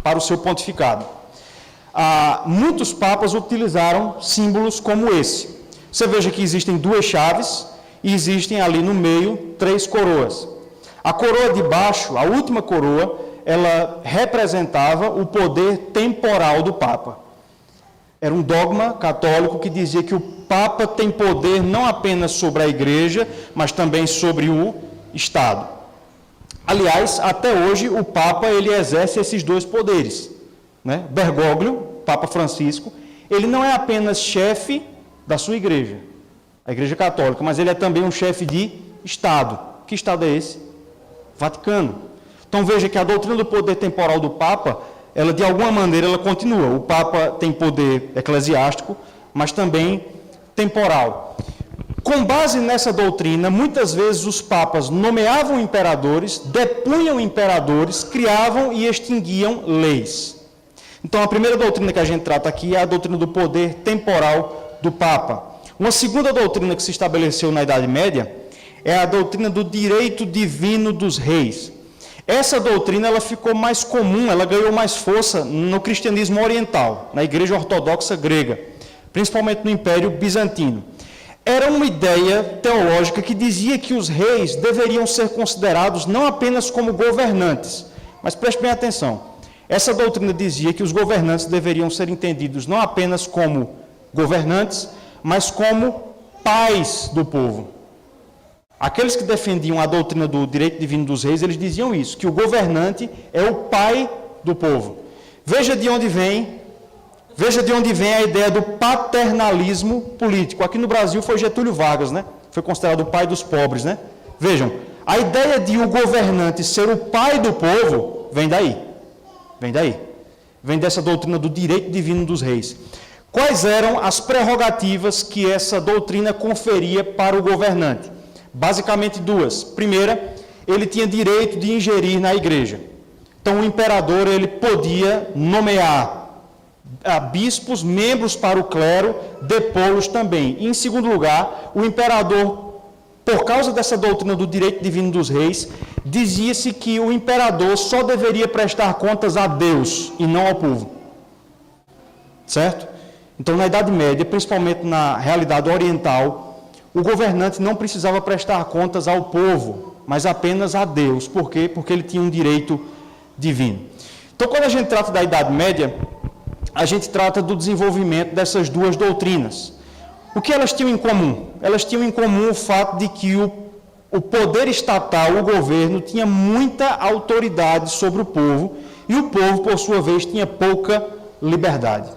para o seu pontificado. Muitos papas utilizaram símbolos como esse. Você veja que existem duas chaves e existem ali no meio 3 coroas. A coroa de baixo, a última coroa, ela representava o poder temporal do Papa. Era um dogma católico que dizia que o Papa tem poder não apenas sobre a Igreja, mas também sobre o Estado. Aliás, até hoje o Papa ele exerce esses 2 poderes. Né? Bergoglio, Papa Francisco, ele não é apenas chefe da sua Igreja, a Igreja Católica, mas ele é também um chefe de Estado. Que Estado é esse? Vaticano. Então veja que a doutrina do poder temporal do Papa, ela de alguma maneira ela continua. O Papa tem poder eclesiástico, mas também temporal. Com base nessa doutrina, muitas vezes os papas nomeavam imperadores, depunham imperadores, criavam e extinguiam leis. Então a primeira doutrina que a gente trata aqui é a doutrina do poder temporal do Papa. Uma segunda doutrina que se estabeleceu na Idade Média é a doutrina do direito divino dos reis. Essa doutrina ela ficou mais comum, ela ganhou mais força no cristianismo oriental, na Igreja Ortodoxa grega, principalmente no Império Bizantino. Era uma ideia teológica que dizia que os reis deveriam ser considerados não apenas como governantes, mas preste bem atenção, essa doutrina dizia que os governantes deveriam ser entendidos não apenas como governantes, mas como pais do povo. Aqueles que defendiam a doutrina do direito divino dos reis, eles diziam isso, que o governante é o pai do povo. Veja de onde vem a ideia do paternalismo político. Aqui no Brasil foi Getúlio Vargas, né? Foi considerado o pai dos pobres, né? Vejam, a ideia de o governante ser o pai do povo vem daí. Vem dessa doutrina do direito divino dos reis. Quais eram as prerrogativas que essa doutrina conferia para o governante? Basicamente 2. Primeira, ele tinha direito de ingerir na igreja. Então, o imperador ele podia nomear bispos, membros para o clero, depô-los também. E, em segundo lugar, o imperador, por causa dessa doutrina do direito divino dos reis, dizia-se que o imperador só deveria prestar contas a Deus e não ao povo. Certo? Então, na Idade Média, principalmente na realidade oriental, o governante não precisava prestar contas ao povo, mas apenas a Deus. Por quê? Porque ele tinha um direito divino. Então, quando a gente trata da Idade Média, a gente trata do desenvolvimento dessas 2 doutrinas. O que elas tinham em comum? Elas tinham em comum o fato de que o poder estatal, o governo, tinha muita autoridade sobre o povo, e o povo, por sua vez, tinha pouca liberdade.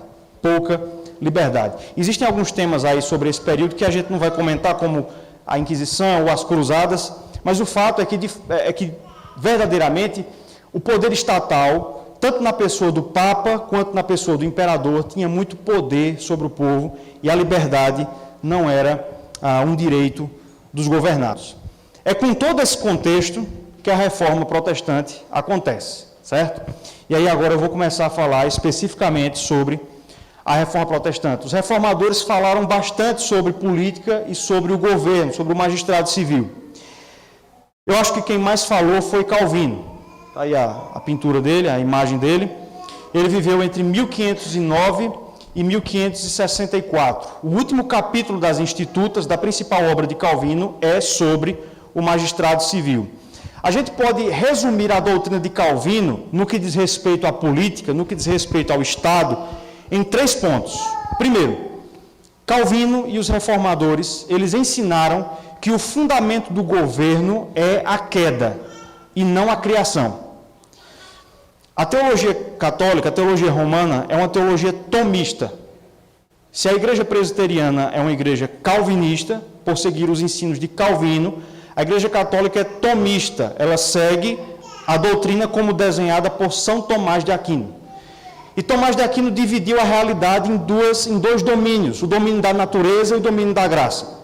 Existem alguns temas aí sobre esse período que a gente não vai comentar, como a Inquisição ou as Cruzadas, mas o fato é que verdadeiramente, o poder estatal, tanto na pessoa do Papa quanto na pessoa do imperador, tinha muito poder sobre o povo, e a liberdade não era um direito dos governados. É com todo esse contexto que a reforma protestante acontece, certo? E aí agora eu vou começar a falar especificamente sobre a reforma protestante. Os reformadores falaram bastante sobre política e sobre o governo, sobre o magistrado civil. Eu acho que quem mais falou foi Calvino. Está aí a pintura dele, a imagem dele. Ele viveu entre 1509 e 1564. O último capítulo das Institutas, da principal obra de Calvino, é sobre o magistrado civil. A gente pode resumir a doutrina de Calvino no que diz respeito à política, no que diz respeito ao Estado, em 3 pontos. Primeiro, Calvino e os reformadores, eles ensinaram que o fundamento do governo é a queda e não a criação. A teologia católica, a teologia romana, é uma teologia tomista. Se a igreja presbiteriana é uma igreja calvinista, por seguir os ensinos de Calvino, a igreja católica é tomista, ela segue a doutrina como desenhada por São Tomás de Aquino. E Tomás de Aquino dividiu a realidade em dois domínios, o domínio da natureza e o domínio da graça.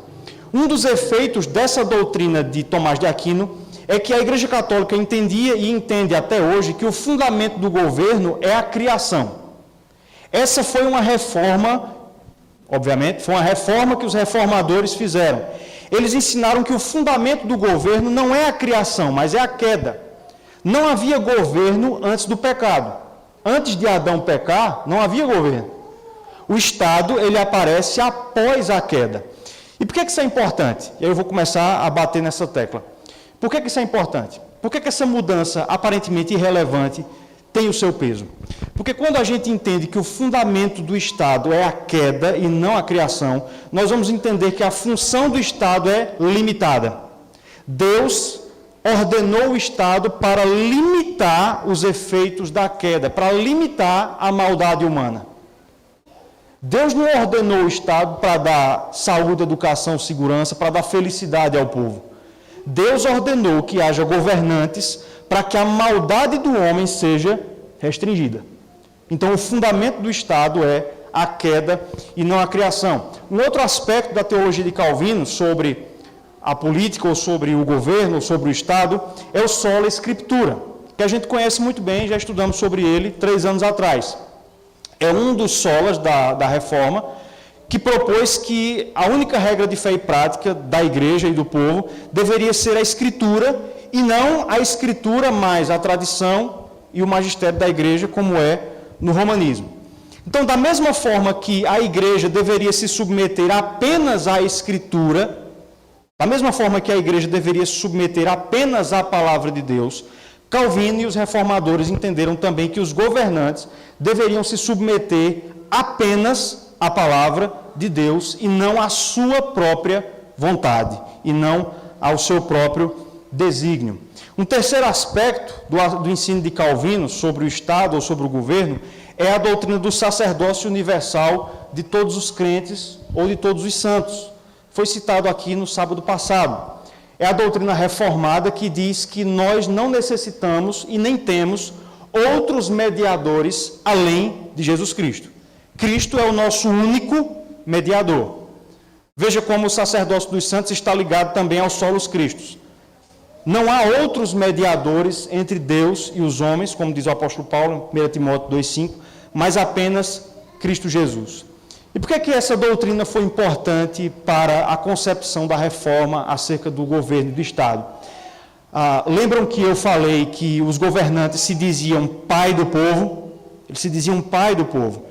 Um dos efeitos dessa doutrina de Tomás de Aquino é que a Igreja Católica entendia e entende até hoje que o fundamento do governo é a criação. Essa foi uma reforma, obviamente, foi uma reforma que os reformadores fizeram. Eles ensinaram que o fundamento do governo não é a criação, mas é a queda. Não havia governo antes do pecado. Antes de Adão pecar, não havia governo. O Estado, ele aparece após a queda. E por que isso é importante? E aí eu vou começar a bater nessa tecla. Por que isso é importante? Por que essa mudança aparentemente irrelevante tem o seu peso? Porque quando a gente entende que o fundamento do Estado é a queda e não a criação, nós vamos entender que a função do Estado é limitada. Deus ordenou o Estado para limitar os efeitos da queda, para limitar a maldade humana. Deus não ordenou o Estado para dar saúde, educação, segurança, para dar felicidade ao povo. Deus ordenou que haja governantes para que a maldade do homem seja restringida. Então, o fundamento do Estado é a queda e não a criação. Um outro aspecto da teologia de Calvino sobre a política, ou sobre o governo, ou sobre o Estado, é o sola scriptura, que a gente conhece muito bem, já estudamos sobre ele 3 anos atrás. É um dos solas da Reforma, que propôs que a única regra de fé e prática da igreja e do povo deveria ser a Escritura, e não a Escritura mais a tradição e o magistério da igreja, como é no romanismo. Então, da mesma forma que a igreja deveria se submeter apenas à Escritura, da mesma forma que a igreja deveria se submeter apenas à palavra de Deus, Calvino e os reformadores entenderam também que os governantes deveriam se submeter apenas à palavra de Deus e não à sua própria vontade, e não ao seu próprio desígnio. Um terceiro aspecto do ensino de Calvino sobre o Estado ou sobre o governo é a doutrina do sacerdócio universal de todos os crentes ou de todos os santos. Foi citado aqui no sábado passado. É a doutrina reformada que diz que nós não necessitamos e nem temos outros mediadores além de Jesus Cristo. Cristo é o nosso único mediador. Veja como o sacerdócio dos santos está ligado também ao solos Christus. Não há outros mediadores entre Deus e os homens, como diz o apóstolo Paulo em 1 Timóteo 2,5, mas apenas Cristo Jesus. E por que essa doutrina foi importante para a concepção da reforma acerca do governo do Estado? Lembram que eu falei que os governantes se diziam pai do povo? Eles se diziam pai do povo.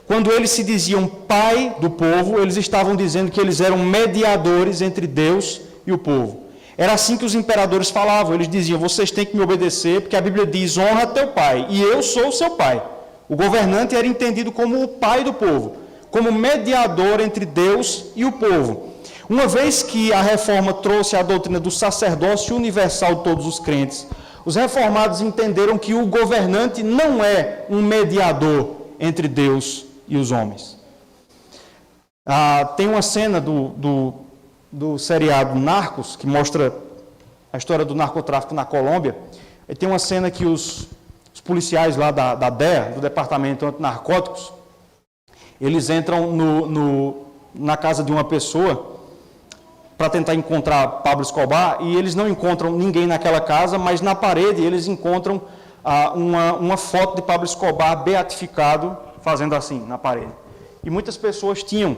Quando eles se diziam pai do povo, eles estavam dizendo que eles eram mediadores entre Deus e o povo. Era assim que os imperadores falavam. Eles diziam, vocês têm que me obedecer, porque a Bíblia diz, honra teu pai, e eu sou o seu pai. O governante era entendido como o pai do povo, como mediador entre Deus e o povo. Uma vez que a reforma trouxe a doutrina do sacerdócio universal de todos os crentes, os reformados entenderam que o governante não é um mediador entre Deus e os homens. Tem uma cena do seriado Narcos, que mostra a história do narcotráfico na Colômbia. E tem uma cena que os policiais lá da DEA, do Departamento Antinarcóticos, eles entram na casa de uma pessoa para tentar encontrar Pablo Escobar, e eles não encontram ninguém naquela casa, mas na parede eles encontram uma foto de Pablo Escobar beatificado, fazendo assim, na parede. E muitas pessoas tinham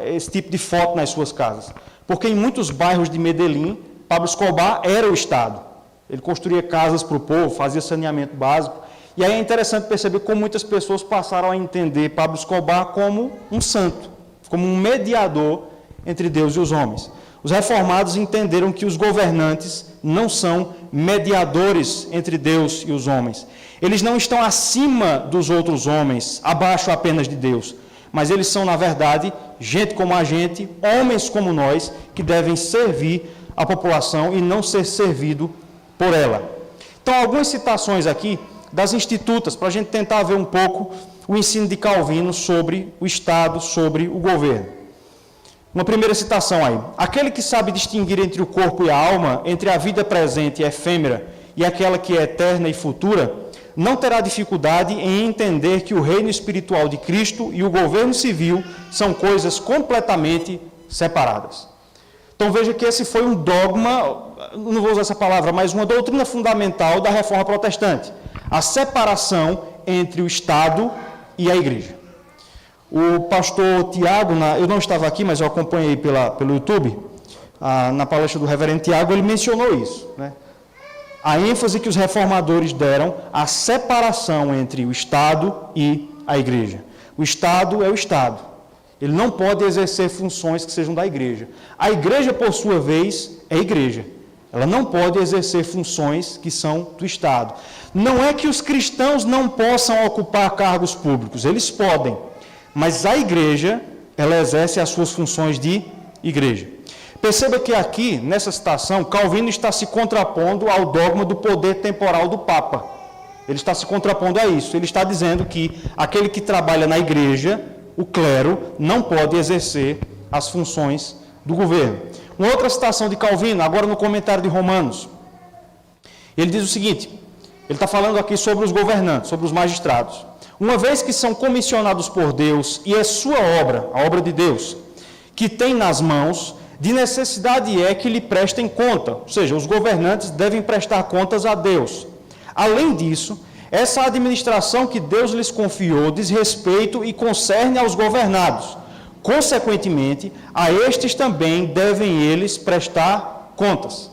esse tipo de foto nas suas casas, porque em muitos bairros de Medellín, Pablo Escobar era o Estado. Ele construía casas para o povo, fazia saneamento básico. E aí é interessante perceber como muitas pessoas passaram a entender Pablo Escobar como um santo, como um mediador entre Deus e os homens. Os reformados entenderam que os governantes não são mediadores entre Deus e os homens. Eles não estão acima dos outros homens, abaixo apenas de Deus, mas eles são, na verdade, gente como a gente, homens como nós, que devem servir a população e não ser servido por ela. Então, algumas citações aqui das institutas, para a gente tentar ver um pouco o ensino de Calvino sobre o Estado, sobre o governo. Uma primeira citação aí. Aquele que sabe distinguir entre o corpo e a alma, entre a vida presente e efêmera e aquela que é eterna e futura, não terá dificuldade em entender que o reino espiritual de Cristo e o governo civil são coisas completamente separadas. Então veja que esse foi um dogma, não vou usar essa palavra, mas uma doutrina fundamental da Reforma Protestante. A separação entre o Estado e a Igreja. O pastor Tiago, eu não estava aqui, mas eu acompanhei pelo YouTube, na palestra do reverendo Tiago, ele mencionou isso, né? A ênfase que os reformadores deram à separação entre o Estado e a Igreja. O Estado é o Estado. Ele não pode exercer funções que sejam da Igreja. A Igreja, por sua vez, é Igreja. Ela não pode exercer funções que são do Estado. Não é que os cristãos não possam ocupar cargos públicos, eles podem. Mas a Igreja, ela exerce as suas funções de Igreja. Perceba que aqui, nessa citação, Calvino está se contrapondo ao dogma do poder temporal do Papa. Ele está se contrapondo a isso. Ele está dizendo que aquele que trabalha na igreja, o clero, não pode exercer as funções do governo. Uma outra citação de Calvino, agora no comentário de Romanos. Ele diz o seguinte, ele está falando aqui sobre os governantes, sobre os magistrados. Uma vez que são comissionados por Deus, e é sua obra, a obra de Deus, que tem nas mãos, de necessidade é que lhe prestem conta, ou seja, os governantes devem prestar contas a Deus. Além disso, essa administração que Deus lhes confiou diz respeito e concerne aos governados. Consequentemente, a estes também devem eles prestar contas.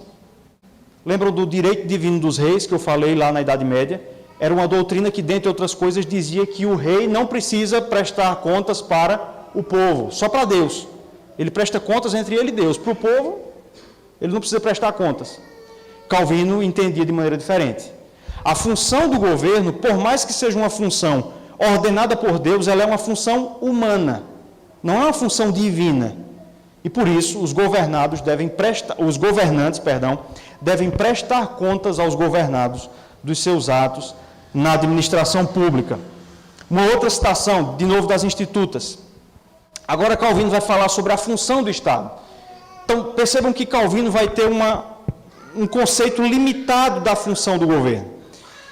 Lembram do direito divino dos reis, que eu falei lá na Idade Média? Era uma doutrina que, dentre outras coisas, dizia que o rei não precisa prestar contas para o povo, só para Deus. Ele presta contas entre ele e Deus. Para o povo, ele não precisa prestar contas. Calvino entendia de maneira diferente. A função do governo, por mais que seja uma função ordenada por Deus, ela é uma função humana. Não é uma função divina. E por isso, os governantes devem prestar contas aos governados dos seus atos na administração pública. Uma outra citação, de novo das Institutas. Agora Calvino vai falar sobre a função do Estado. Então, percebam que Calvino vai ter um conceito limitado da função do governo.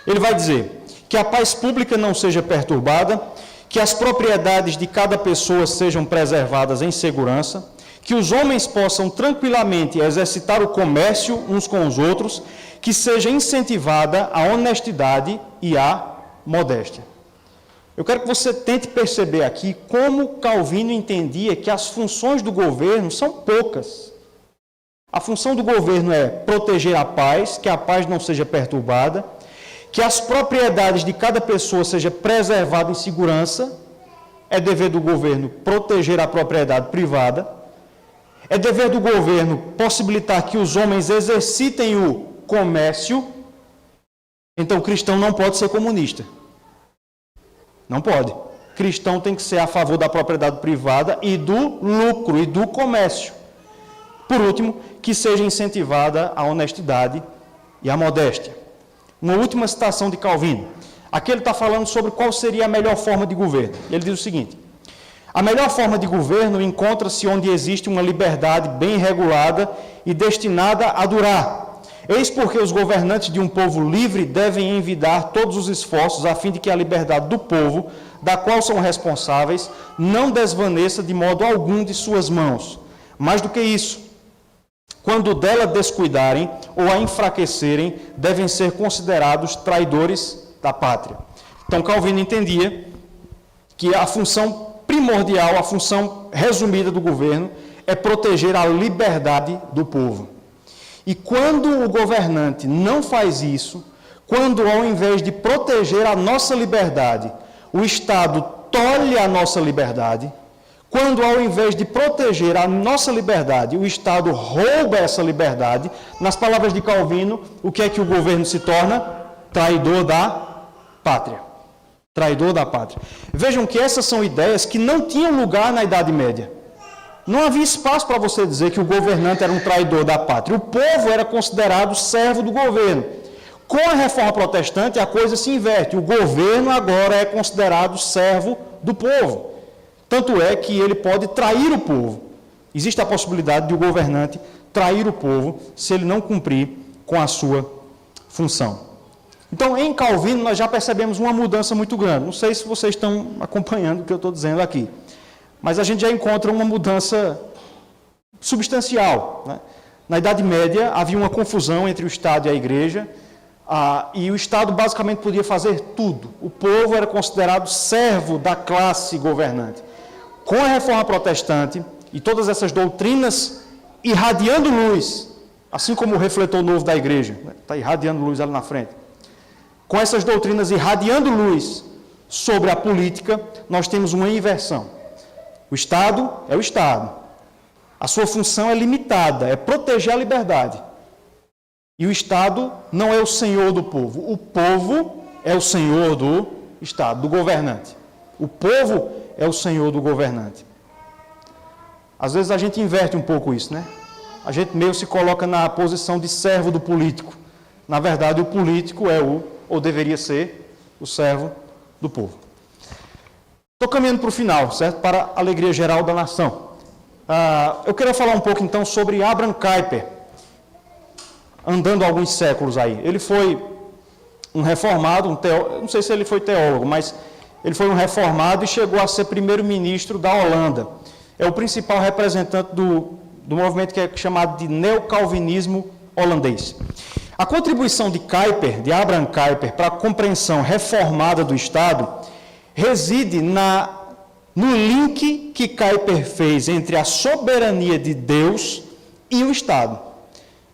Ele vai dizer que a paz pública não seja perturbada, que as propriedades de cada pessoa sejam preservadas em segurança, que os homens possam tranquilamente exercitar o comércio uns com os outros, que seja incentivada a honestidade e a modéstia. Eu quero que você tente perceber aqui como Calvino entendia que as funções do governo são poucas. A função do governo é proteger a paz, que a paz não seja perturbada, que as propriedades de cada pessoa sejam preservadas em segurança, é dever do governo proteger a propriedade privada, é dever do governo possibilitar que os homens exercitem o comércio. Então, o cristão não pode ser comunista. Não pode. Cristão tem que ser a favor da propriedade privada e do lucro e do comércio. Por último, que seja incentivada a honestidade e a modéstia. Uma última citação de Calvino. Aqui ele está falando sobre qual seria a melhor forma de governo. Ele diz o seguinte: a melhor forma de governo encontra-se onde existe uma liberdade bem regulada e destinada a durar. Eis porque os governantes de um povo livre devem envidar todos os esforços a fim de que a liberdade do povo, da qual são responsáveis, não desvaneça de modo algum de suas mãos. Mais do que isso, quando dela descuidarem ou a enfraquecerem, devem ser considerados traidores da pátria. Então, Calvino entendia que a função primordial, a função resumida do governo, é proteger a liberdade do povo. E quando o governante não faz isso, quando ao invés de proteger a nossa liberdade, o Estado tolhe a nossa liberdade, quando ao invés de proteger a nossa liberdade, o Estado rouba essa liberdade, nas palavras de Calvino, o que é que o governo se torna? Traidor da pátria. Traidor da pátria. Vejam que essas são ideias que não tinham lugar na Idade Média. Não havia espaço para você dizer que o governante era um traidor da pátria. O povo era considerado servo do governo. Com a reforma protestante, a coisa se inverte. O governo agora é considerado servo do povo. Tanto é que ele pode trair o povo. Existe a possibilidade de o governante trair o povo se ele não cumprir com a sua função. Então, em Calvino, nós já percebemos uma mudança muito grande. Não sei se vocês estão acompanhando o que eu estou dizendo aqui, mas a gente já encontra uma mudança substancial, né? Na Idade Média, havia uma confusão entre o Estado e a Igreja, e o Estado basicamente podia fazer tudo. O povo era considerado servo da classe governante. Com a Reforma Protestante e todas essas doutrinas irradiando luz, assim como o refletor novo da Igreja, está irradiando luz ali na frente. Com essas doutrinas irradiando luz sobre a política, nós temos uma inversão. O Estado é o Estado. A sua função é limitada, é proteger a liberdade. E o Estado não é o senhor do povo. O povo é o senhor do Estado, do governante. O povo é o senhor do governante. Às vezes a gente inverte um pouco isso, né? A gente meio se coloca na posição de servo do político. Na verdade, o político é ou deveria ser, o servo do povo. Estou caminhando para o final, certo? Para a alegria geral da nação. Eu queria falar um pouco, então, sobre Abraham Kuyper, andando alguns séculos aí. Ele foi um reformado, não sei se ele foi teólogo, mas ele foi um reformado e chegou a ser primeiro-ministro da Holanda. É o principal representante do movimento que é chamado de neocalvinismo holandês. A contribuição de Kuyper, de Abraham Kuyper, para a compreensão reformada do Estado, reside no link que Kuyper fez entre a soberania de Deus e o Estado.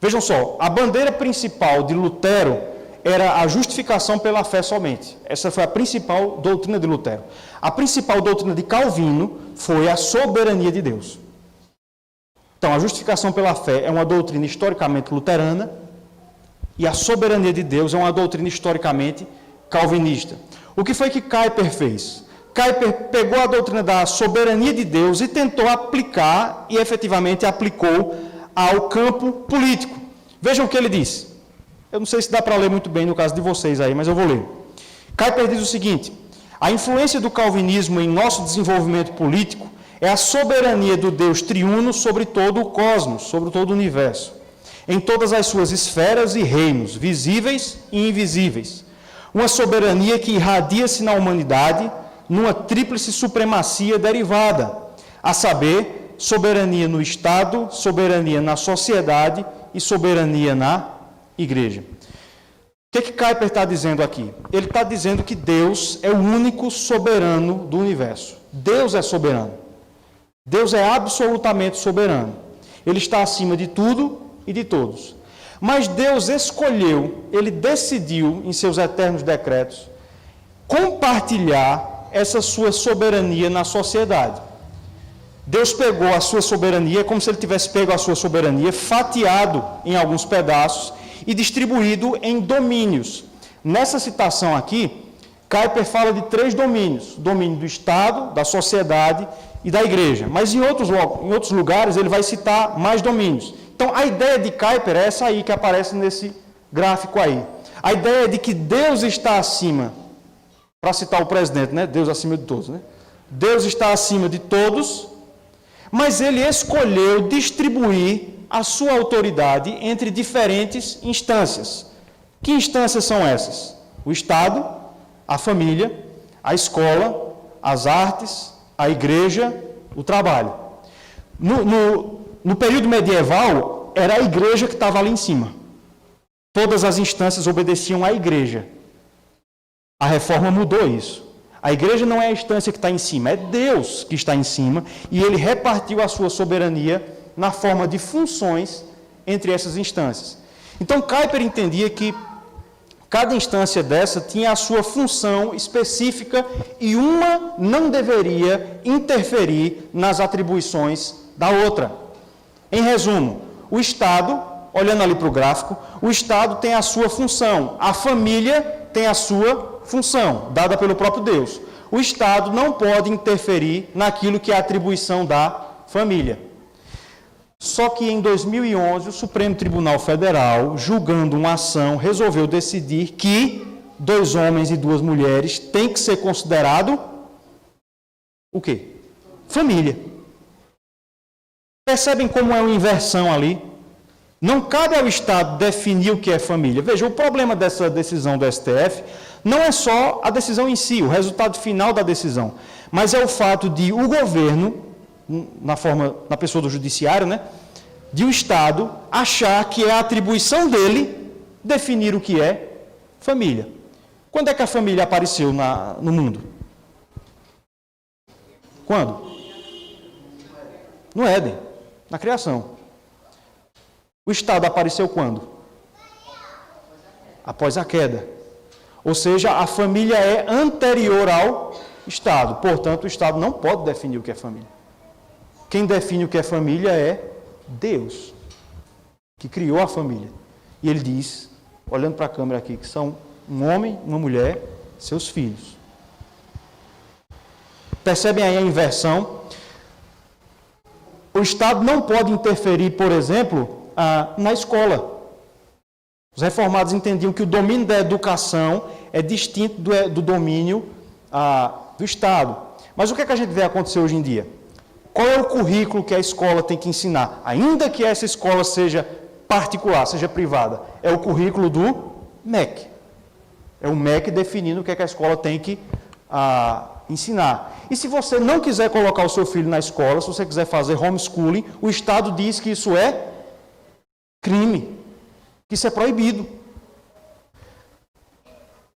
Vejam só, a bandeira principal de Lutero era a justificação pela fé somente. Essa foi a principal doutrina de Lutero. A principal doutrina de Calvino foi a soberania de Deus. Então, a justificação pela fé é uma doutrina historicamente luterana e a soberania de Deus é uma doutrina historicamente calvinista. O que foi que Kuyper fez? Kuyper pegou a doutrina da soberania de Deus e tentou aplicar, e efetivamente aplicou ao campo político. Vejam o que ele disse. Eu não sei se dá para ler muito bem no caso de vocês aí, mas eu vou ler. Kuyper diz o seguinte: a influência do calvinismo em nosso desenvolvimento político é a soberania do Deus triuno sobre todo o cosmos, sobre todo o universo, em todas as suas esferas e reinos, visíveis e invisíveis. Uma soberania que irradia-se na humanidade numa tríplice supremacia derivada, a saber, soberania no Estado, soberania na sociedade e soberania na Igreja. O que Kuyper está dizendo aqui? Ele está dizendo que Deus é o único soberano do universo. Deus é soberano. Deus é absolutamente soberano. Ele está acima de tudo e de todos. Mas Deus escolheu, Ele decidiu, em seus eternos decretos, compartilhar essa sua soberania na sociedade. Deus pegou a sua soberania, como se Ele tivesse pego a sua soberania, fatiado em alguns pedaços e distribuído em domínios. Nessa citação aqui, Kuyper fala de 3 domínios: o domínio do Estado, da sociedade e da Igreja. Mas em outros lugares ele vai citar mais domínios. Então a ideia de Kuyper é essa aí que aparece nesse gráfico aí. A ideia é de que Deus está acima, para citar o presidente, né? Deus acima de todos, né? Deus está acima de todos, mas Ele escolheu distribuir a sua autoridade entre diferentes instâncias. Que instâncias são essas? O Estado, a família, a escola, as artes, a igreja, o trabalho. No período medieval, era a igreja que estava ali em cima. Todas as instâncias obedeciam à igreja. A reforma mudou isso. A igreja não é a instância que está em cima, é Deus que está em cima, e Ele repartiu a sua soberania na forma de funções entre essas instâncias. Então, Kuyper entendia que cada instância dessa tinha a sua função específica e uma não deveria interferir nas atribuições da outra. Em resumo, o Estado, olhando ali para o gráfico, o Estado tem a sua função, a família tem a sua função, dada pelo próprio Deus. O Estado não pode interferir naquilo que é a atribuição da família. Só que em 2011, o Supremo Tribunal Federal, julgando uma ação, resolveu decidir que 2 homens e 2 mulheres têm que ser considerado o quê? Família. Percebem como é uma inversão ali? Não cabe ao Estado definir o que é família. Veja, o problema dessa decisão do STF não é só a decisão em si, o resultado final da decisão, mas é o fato de o governo, na pessoa do judiciário, né, de o Estado achar que é a atribuição dele definir o que é família. Quando é que a família apareceu no mundo? Quando? No Éden, na criação. O Estado apareceu quando? Após a queda. Ou seja, a família é anterior ao Estado. Portanto, o Estado não pode definir o que é família. Quem define o que é família é Deus, que criou a família. E ele diz, olhando para a câmera aqui, que são um homem, uma mulher, seus filhos. Percebem aí a inversão? O Estado não pode interferir, por exemplo, na escola. Os reformados entendiam que o domínio da educação é distinto do domínio do Estado. Mas o que é que a gente vê acontecer hoje em dia? Qual é o currículo que a escola tem que ensinar? Ainda que essa escola seja particular, seja privada, é o currículo do MEC. É o MEC definindo o que é que a escola tem que ensinar. E se você não quiser colocar o seu filho na escola, se você quiser fazer homeschooling, o Estado diz que isso é crime, que isso é proibido.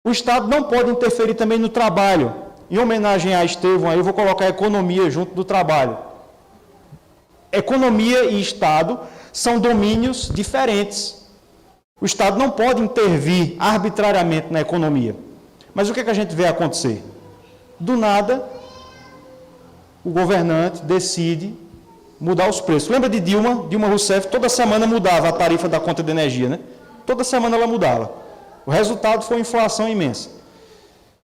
O Estado não pode interferir também no trabalho. Em homenagem a Estevão, aí eu vou colocar a economia junto do trabalho. Economia e Estado são domínios diferentes. O Estado não pode intervir arbitrariamente na economia. Mas o que é que a gente vê acontecer? Do nada, o governante decide mudar os preços. Lembra de Dilma? Dilma Rousseff, toda semana mudava a tarifa da conta de energia, né? Toda semana ela mudava. O resultado foi inflação imensa.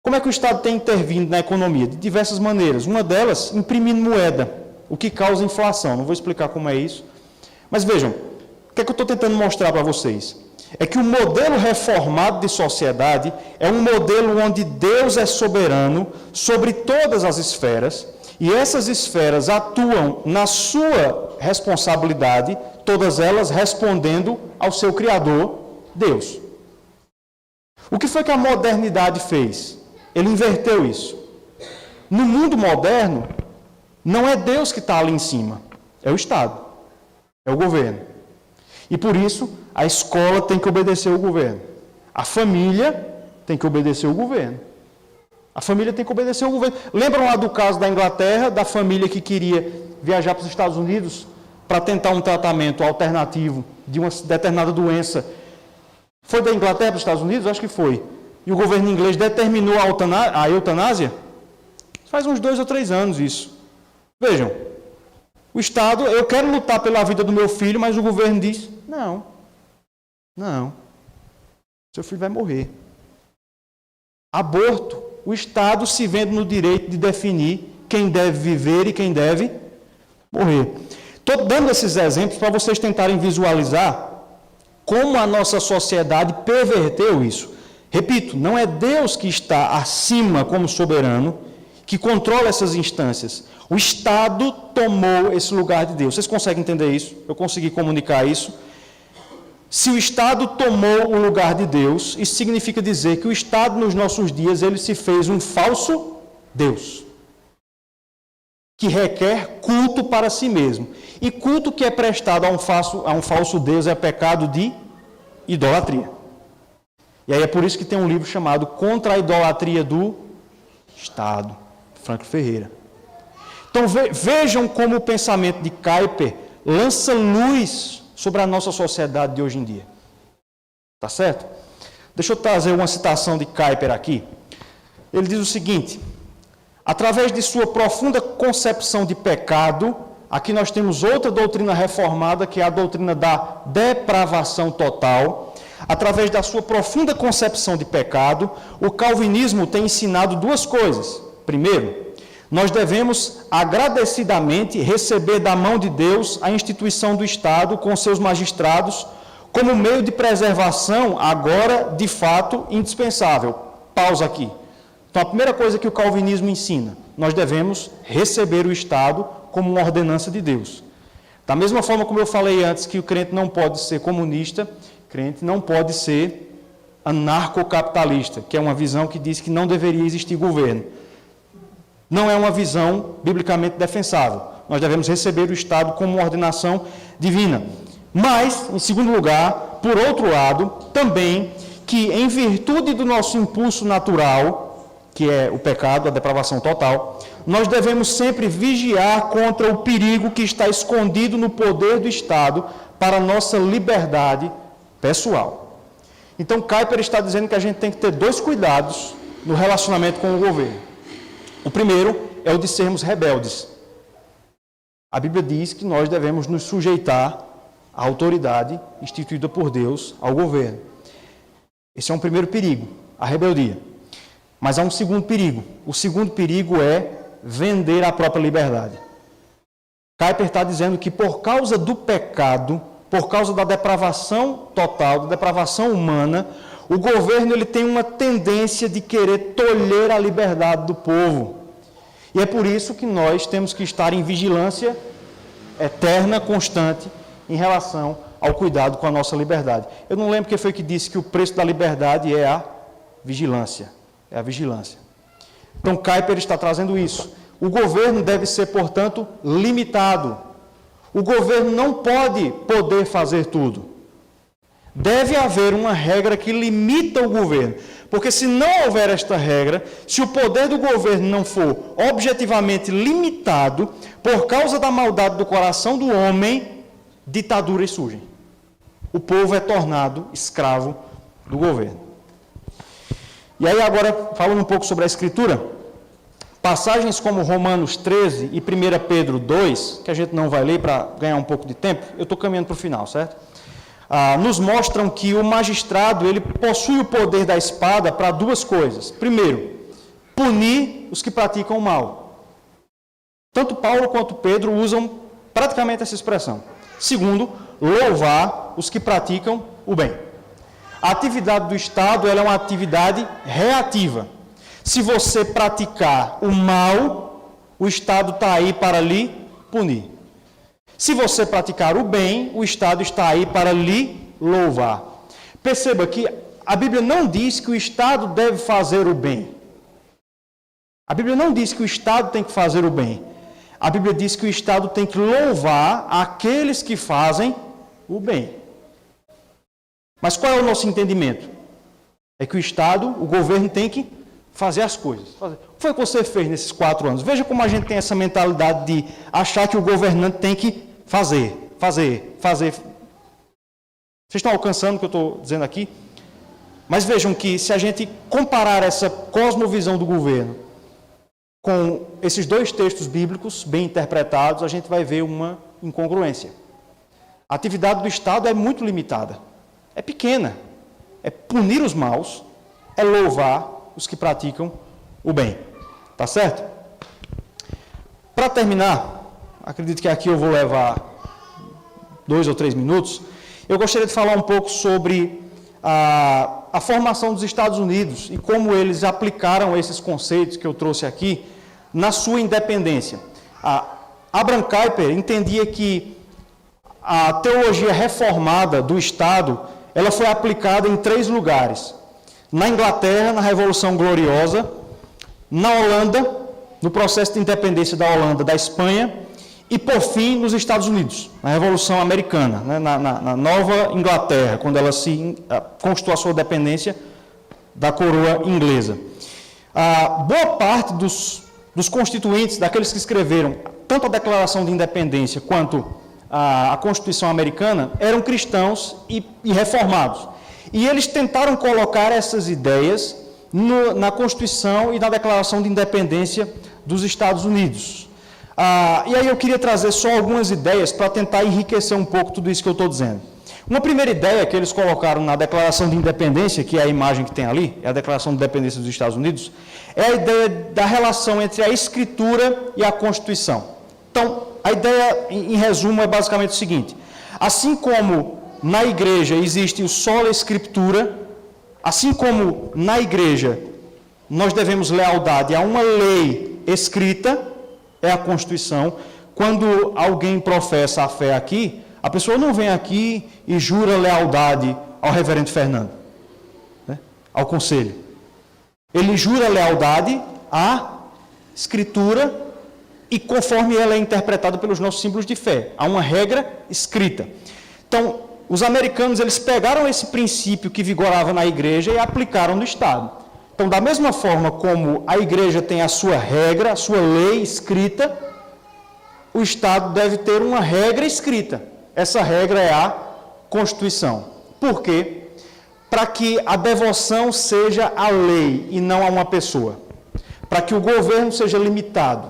Como é que o Estado tem intervindo na economia? De diversas maneiras. Uma delas, imprimindo moeda, o que causa inflação. Não vou explicar como é isso. Mas vejam, o que é que eu estou tentando mostrar para vocês? É que o modelo reformado de sociedade é um modelo onde Deus é soberano sobre todas as esferas, e essas esferas atuam na sua responsabilidade, todas elas respondendo ao seu Criador, Deus. O que foi que a modernidade fez? Ele inverteu isso. No mundo moderno, não é Deus que está ali em cima, é o Estado, é o governo. E por isso, a escola tem que obedecer o governo. A família tem que obedecer o governo. A família tem que obedecer o governo. Lembram lá do caso da Inglaterra, da família que queria viajar para os Estados Unidos para tentar um tratamento alternativo de uma determinada doença? Foi da Inglaterra para os Estados Unidos? Acho que foi. E o governo inglês determinou a eutanásia? Faz uns 2 ou 3 anos isso. Vejam, o Estado, eu quero lutar pela vida do meu filho, mas o governo diz, não, seu filho vai morrer. Aborto, o Estado se vende no direito de definir quem deve viver e quem deve morrer. Estou dando esses exemplos para vocês tentarem visualizar como a nossa sociedade perverteu isso. Repito, não é Deus que está acima como soberano, que controla essas instâncias. O Estado tomou esse lugar de Deus. Vocês conseguem entender isso? Eu consegui comunicar isso? Se o Estado tomou o lugar de Deus, isso significa dizer que o Estado, nos nossos dias, ele se fez um falso Deus, que requer culto para si mesmo. E culto que é prestado a um falso Deus é pecado de idolatria. E aí é por isso que tem um livro chamado Contra a Idolatria do Estado, Franco Ferreira. Então vejam como o pensamento de Kuyper lança luz sobre a nossa sociedade de hoje em dia. Tá certo? Deixa eu trazer uma citação de Kuyper aqui. Ele diz o seguinte: através de sua profunda concepção de pecado, aqui nós temos outra doutrina reformada, que é a doutrina da depravação total. Através da sua profunda concepção de pecado, o calvinismo tem ensinado 2 coisas. Primeiro, nós devemos agradecidamente receber da mão de Deus a instituição do Estado com seus magistrados como meio de preservação, agora, de fato, indispensável. Pausa aqui. Então, a primeira coisa que o calvinismo ensina, nós devemos receber o Estado como uma ordenança de Deus. Da mesma forma como eu falei antes que o crente não pode ser comunista, o crente não pode ser anarcocapitalista, que é uma visão que diz que não deveria existir governo. Não é uma visão biblicamente defensável. Nós devemos receber o Estado como uma ordenação divina. Mas, em segundo lugar, por outro lado, também que em virtude do nosso impulso natural, que é o pecado, a depravação total, nós devemos sempre vigiar contra o perigo que está escondido no poder do Estado para a nossa liberdade pessoal. Então, Kuyper está dizendo que a gente tem que ter dois cuidados no relacionamento com o governo. O primeiro é o de sermos rebeldes. A Bíblia diz que nós devemos nos sujeitar à autoridade instituída por Deus, ao governo. Esse é um primeiro perigo, a rebeldia. Mas há um segundo perigo. O segundo perigo é vender a própria liberdade. Kuyper está dizendo que por causa do pecado, por causa da depravação total, da depravação humana, o governo ele tem uma tendência de querer tolher a liberdade do povo. E é por isso que nós temos que estar em vigilância eterna, constante, em relação ao cuidado com a nossa liberdade. Eu não lembro quem foi que disse que o preço da liberdade é a vigilância. É a vigilância. Então, Kuyper está trazendo isso. O governo deve ser, portanto, limitado. O governo não pode poder fazer tudo. Deve haver uma regra que limita o governo. Porque se não houver esta regra, se o poder do governo não for objetivamente limitado, por causa da maldade do coração do homem, ditaduras surgem. O povo é tornado escravo do governo. E aí agora, falando um pouco sobre a Escritura, passagens como Romanos 13 e 1 Pedro 2, que a gente não vai ler para ganhar um pouco de tempo, eu estou caminhando para o final, certo? Nos mostram que o magistrado ele possui o poder da espada para duas coisas. Primeiro, punir os que praticam o mal. Tanto Paulo quanto Pedro usam praticamente essa expressão. Segundo, louvar os que praticam o bem. A atividade do Estado ela é uma atividade reativa. Se você praticar o mal, o Estado está aí para lhe punir. Se você praticar o bem, o Estado está aí para lhe louvar. Perceba que a Bíblia não diz que o Estado deve fazer o bem. A Bíblia não diz que o Estado tem que fazer o bem. A Bíblia diz que o Estado tem que louvar aqueles que fazem o bem. Mas qual é o nosso entendimento? É que o Estado, o governo tem que fazer as coisas. O que foi que você fez nesses 4 anos? Veja como a gente tem essa mentalidade de achar que o governante tem que fazer. Vocês estão alcançando o que eu estou dizendo aqui? Mas vejam que se a gente comparar essa cosmovisão do governo com esses dois textos bíblicos bem interpretados, a gente vai ver uma incongruência. A atividade do Estado é muito limitada. É pequena. É punir os maus, é louvar os que praticam o bem. Tá certo? Para terminar, acredito que aqui eu vou levar 2 ou 3 minutos, eu gostaria de falar um pouco sobre a formação dos Estados Unidos e como eles aplicaram esses conceitos que eu trouxe aqui na sua independência. Abraham Kuyper entendia que a teologia reformada do Estado ela foi aplicada em 3 lugares. Na Inglaterra, na Revolução Gloriosa, na Holanda, no processo de independência da Holanda, da Espanha, e, por fim, nos Estados Unidos, na Revolução Americana, né, na Nova Inglaterra, quando ela constituiu a sua dependência da coroa inglesa. Boa parte dos constituintes, daqueles que escreveram tanto a Declaração de Independência quanto a Constituição Americana, eram cristãos e reformados. E eles tentaram colocar essas ideias na Constituição e na Declaração de Independência dos Estados Unidos. E aí eu queria trazer só algumas ideias para tentar enriquecer um pouco tudo isso que eu estou dizendo. Uma primeira ideia que eles colocaram na Declaração de Independência, que é a imagem que tem ali, é a Declaração de Independência dos Estados Unidos, é a ideia da relação entre a Escritura e a Constituição. Então, a ideia, em resumo, é basicamente o seguinte: assim como na igreja existe o sola Escritura, assim como na igreja nós devemos lealdade a uma lei escrita, é a Constituição, quando alguém professa a fé aqui, a pessoa não vem aqui e jura lealdade ao reverendo Fernando, né? Ao conselho. Ele jura lealdade à Escritura e conforme ela é interpretada pelos nossos símbolos de fé. Há uma regra escrita. Então, os americanos, eles pegaram esse princípio que vigorava na igreja e aplicaram no Estado. Então, da mesma forma como a igreja tem a sua regra, a sua lei escrita, o Estado deve ter uma regra escrita. Essa regra é a Constituição. Por quê? Para que a devoção seja a lei e não a uma pessoa. Para que o governo seja limitado.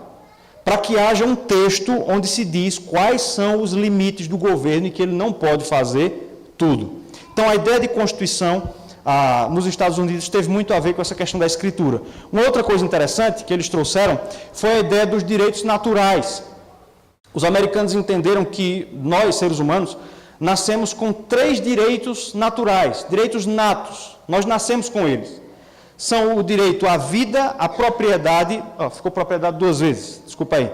Para que haja um texto onde se diz quais são os limites do governo e que ele não pode fazer tudo. Então, a ideia de Constituição nos Estados Unidos teve muito a ver com essa questão da escritura. Uma outra coisa interessante que eles trouxeram foi a ideia dos direitos naturais. Os americanos entenderam que nós, seres humanos, nascemos com 3 direitos naturais, direitos natos. Nós nascemos com eles. São o direito à vida, à propriedade... ficou propriedade 2 vezes, desculpa aí.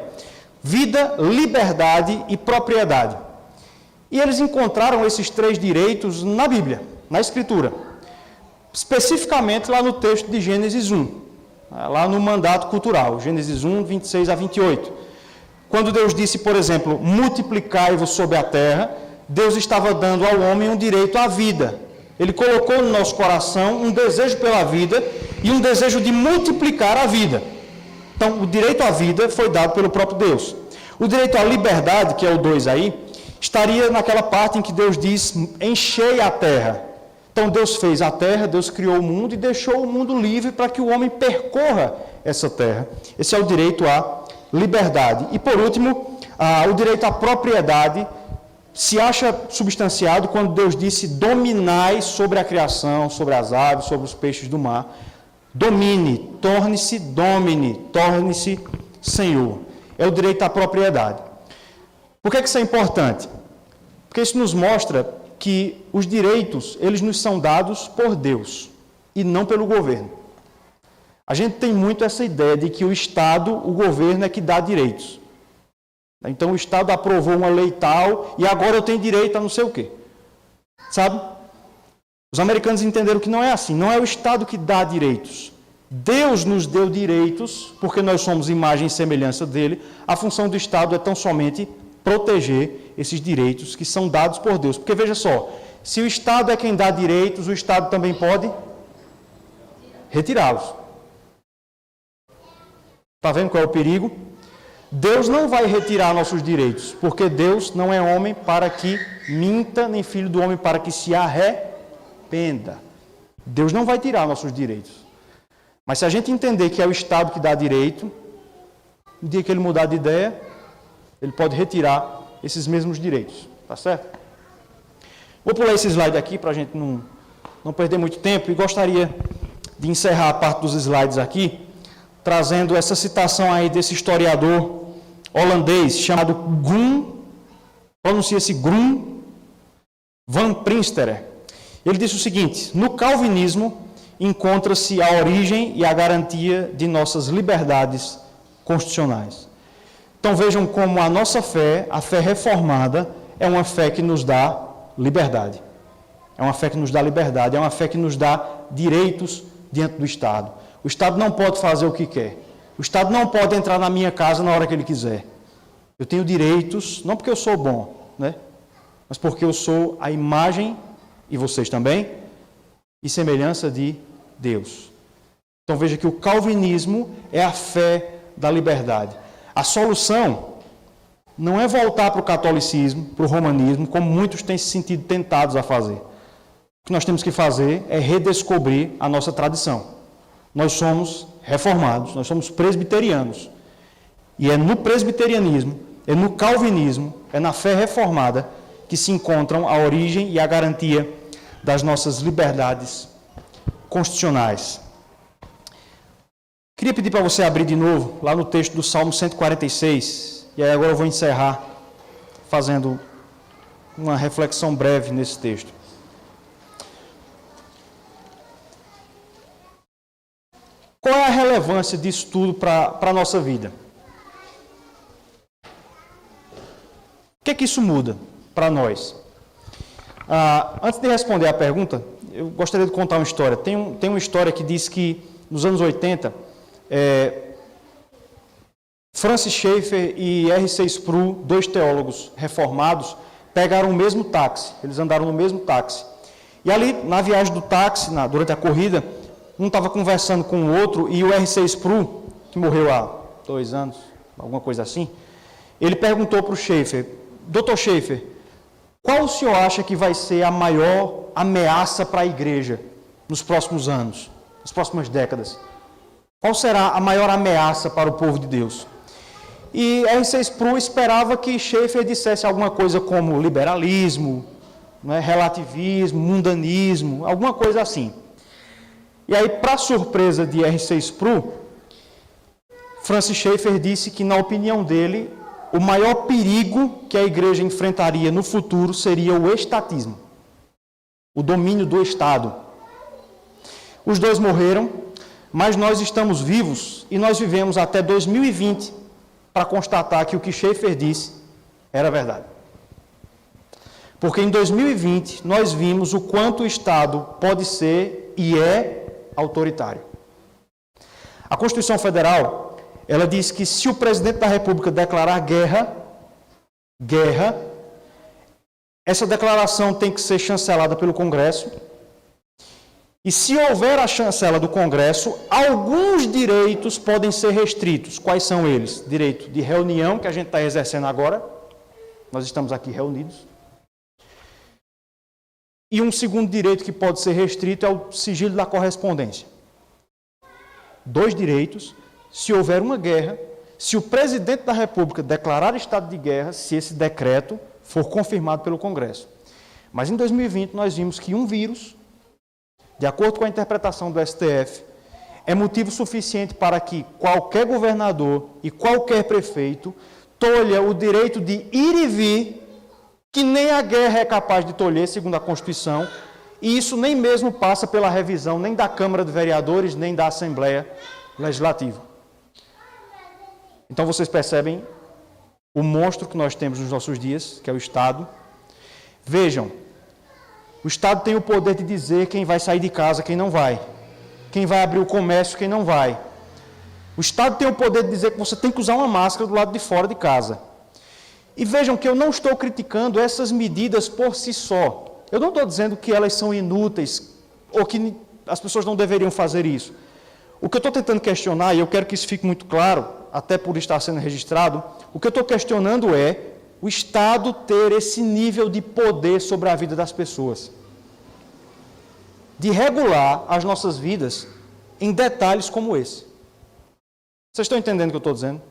Vida, liberdade e propriedade. E eles encontraram esses 3 direitos na Bíblia, na Escritura. Especificamente lá no texto de Gênesis 1, lá no mandato cultural, Gênesis 1, 26 a 28. Quando Deus disse, por exemplo, multiplicai-vos sobre a terra, Deus estava dando ao homem um direito à vida. Ele colocou no nosso coração um desejo pela vida e um desejo de multiplicar a vida. Então, o direito à vida foi dado pelo próprio Deus. O direito à liberdade, que é o 2 aí, estaria naquela parte em que Deus diz, enchei a terra. Então, Deus fez a terra, Deus criou o mundo e deixou o mundo livre para que o homem percorra essa terra. Esse é o direito à liberdade. E, por último, o direito à propriedade se acha substanciado quando Deus disse, dominai sobre a criação, sobre as aves, sobre os peixes do mar. Domine, torne-se Senhor. É o direito à propriedade. Por que isso é importante? Porque isso nos mostra que os direitos, eles nos são dados por Deus e não pelo governo. A gente tem muito essa ideia de que o Estado, o governo é que dá direitos. Então o Estado aprovou uma lei tal e agora eu tenho direito a não sei o quê. Sabe? Os americanos entenderam que não é assim, não é o Estado que dá direitos. Deus nos deu direitos, porque nós somos imagem e semelhança dele. A função do Estado é tão somente proteger esses direitos que são dados por Deus. Porque veja só, se o Estado é quem dá direitos, o Estado também pode retirá-los. Está vendo qual é o perigo? Deus não vai retirar nossos direitos, porque Deus não é homem para que minta, nem filho do homem para que se arrependa. Deus não vai tirar nossos direitos. Mas se a gente entender que é o Estado que dá direito, no dia que ele mudar de ideia, ele pode retirar esses mesmos direitos. Tá certo? Vou pular esse slide aqui para a gente não perder muito tempo e gostaria de encerrar a parte dos slides aqui, trazendo essa citação aí desse historiador holandês chamado pronuncia-se Grum van Prinsterer. Ele disse o seguinte, no calvinismo encontra-se a origem e a garantia de nossas liberdades constitucionais. Então vejam como a nossa fé, a fé reformada, é uma fé que nos dá liberdade. É uma fé que nos dá liberdade, é uma fé que nos dá direitos diante do Estado. O Estado não pode fazer o que quer. O Estado não pode entrar na minha casa na hora que ele quiser. Eu tenho direitos, não porque eu sou bom, né? Mas porque eu sou a imagem, e vocês também, e semelhança de Deus. Então veja que o calvinismo é a fé da liberdade. A solução não é voltar para o catolicismo, para o romanismo, como muitos têm se sentido tentados a fazer. O que nós temos que fazer é redescobrir a nossa tradição. Nós somos reformados, nós somos presbiterianos. E é no presbiterianismo, é no calvinismo, é na fé reformada que se encontram a origem e a garantia das nossas liberdades constitucionais. Queria pedir para você abrir de novo, lá no texto do Salmo 146, e aí agora eu vou encerrar fazendo uma reflexão breve nesse texto. Qual é a relevância disso tudo para a nossa vida? que isso muda para nós? Antes de responder à pergunta, eu gostaria de contar uma história. Tem uma história que diz que, nos anos 80, Francis Schaeffer e R.C. Sproul, dois teólogos reformados, pegaram o mesmo táxi. Eles andaram no mesmo táxi. E ali, na viagem do táxi, durante a corrida, um estava conversando com o outro, e o R.C. Sproul, que morreu há 2 anos, alguma coisa assim, ele perguntou para o Schaeffer: Dr. Schaeffer, qual o senhor acha que vai ser a maior ameaça para a igreja nos próximos anos, nas próximas décadas? Qual será a maior ameaça para o povo de Deus? E R.C. Sproul esperava que Schaeffer dissesse alguma coisa como liberalismo, relativismo, mundanismo, alguma coisa assim. E aí, para surpresa de R.C. Sproul, Francis Schaeffer disse que, na opinião dele, o maior perigo que a igreja enfrentaria no futuro seria o estatismo, o domínio do Estado. Os dois morreram, mas nós estamos vivos e nós vivemos até 2020 para constatar que o que Schaeffer disse era verdade. Porque em 2020 nós vimos o quanto o Estado pode ser e é autoritário. A Constituição Federal, ela diz que se o presidente da República declarar guerra, essa declaração tem que ser chancelada pelo Congresso. E se houver a chancela do Congresso, alguns direitos podem ser restritos. Quais são eles? Direito de reunião, que a gente está exercendo agora. Nós estamos aqui reunidos. E um segundo direito que pode ser restrito é o sigilo da correspondência. 2 direitos. Se houver uma guerra, se o presidente da República declarar estado de guerra, se esse decreto for confirmado pelo Congresso. Mas em 2020 nós vimos que um vírus, de acordo com a interpretação do STF, é motivo suficiente para que qualquer governador e qualquer prefeito tolha o direito de ir e vir, que nem a guerra é capaz de tolher, segundo a Constituição, e isso nem mesmo passa pela revisão nem da Câmara de Vereadores, nem da Assembleia Legislativa. Então vocês percebem o monstro que nós temos nos nossos dias, que é o Estado. Vejam, o Estado tem o poder de dizer quem vai sair de casa, quem não vai. Quem vai abrir o comércio, quem não vai. O Estado tem o poder de dizer que você tem que usar uma máscara do lado de fora de casa. E vejam que eu não estou criticando essas medidas por si só. Eu não estou dizendo que elas são inúteis ou que as pessoas não deveriam fazer isso. O que eu estou tentando questionar, e eu quero que isso fique muito claro, até por estar sendo registrado, o que eu estou questionando é o Estado ter esse nível de poder sobre a vida das pessoas. De regular as nossas vidas em detalhes como esse. Vocês estão entendendo o que eu estou dizendo?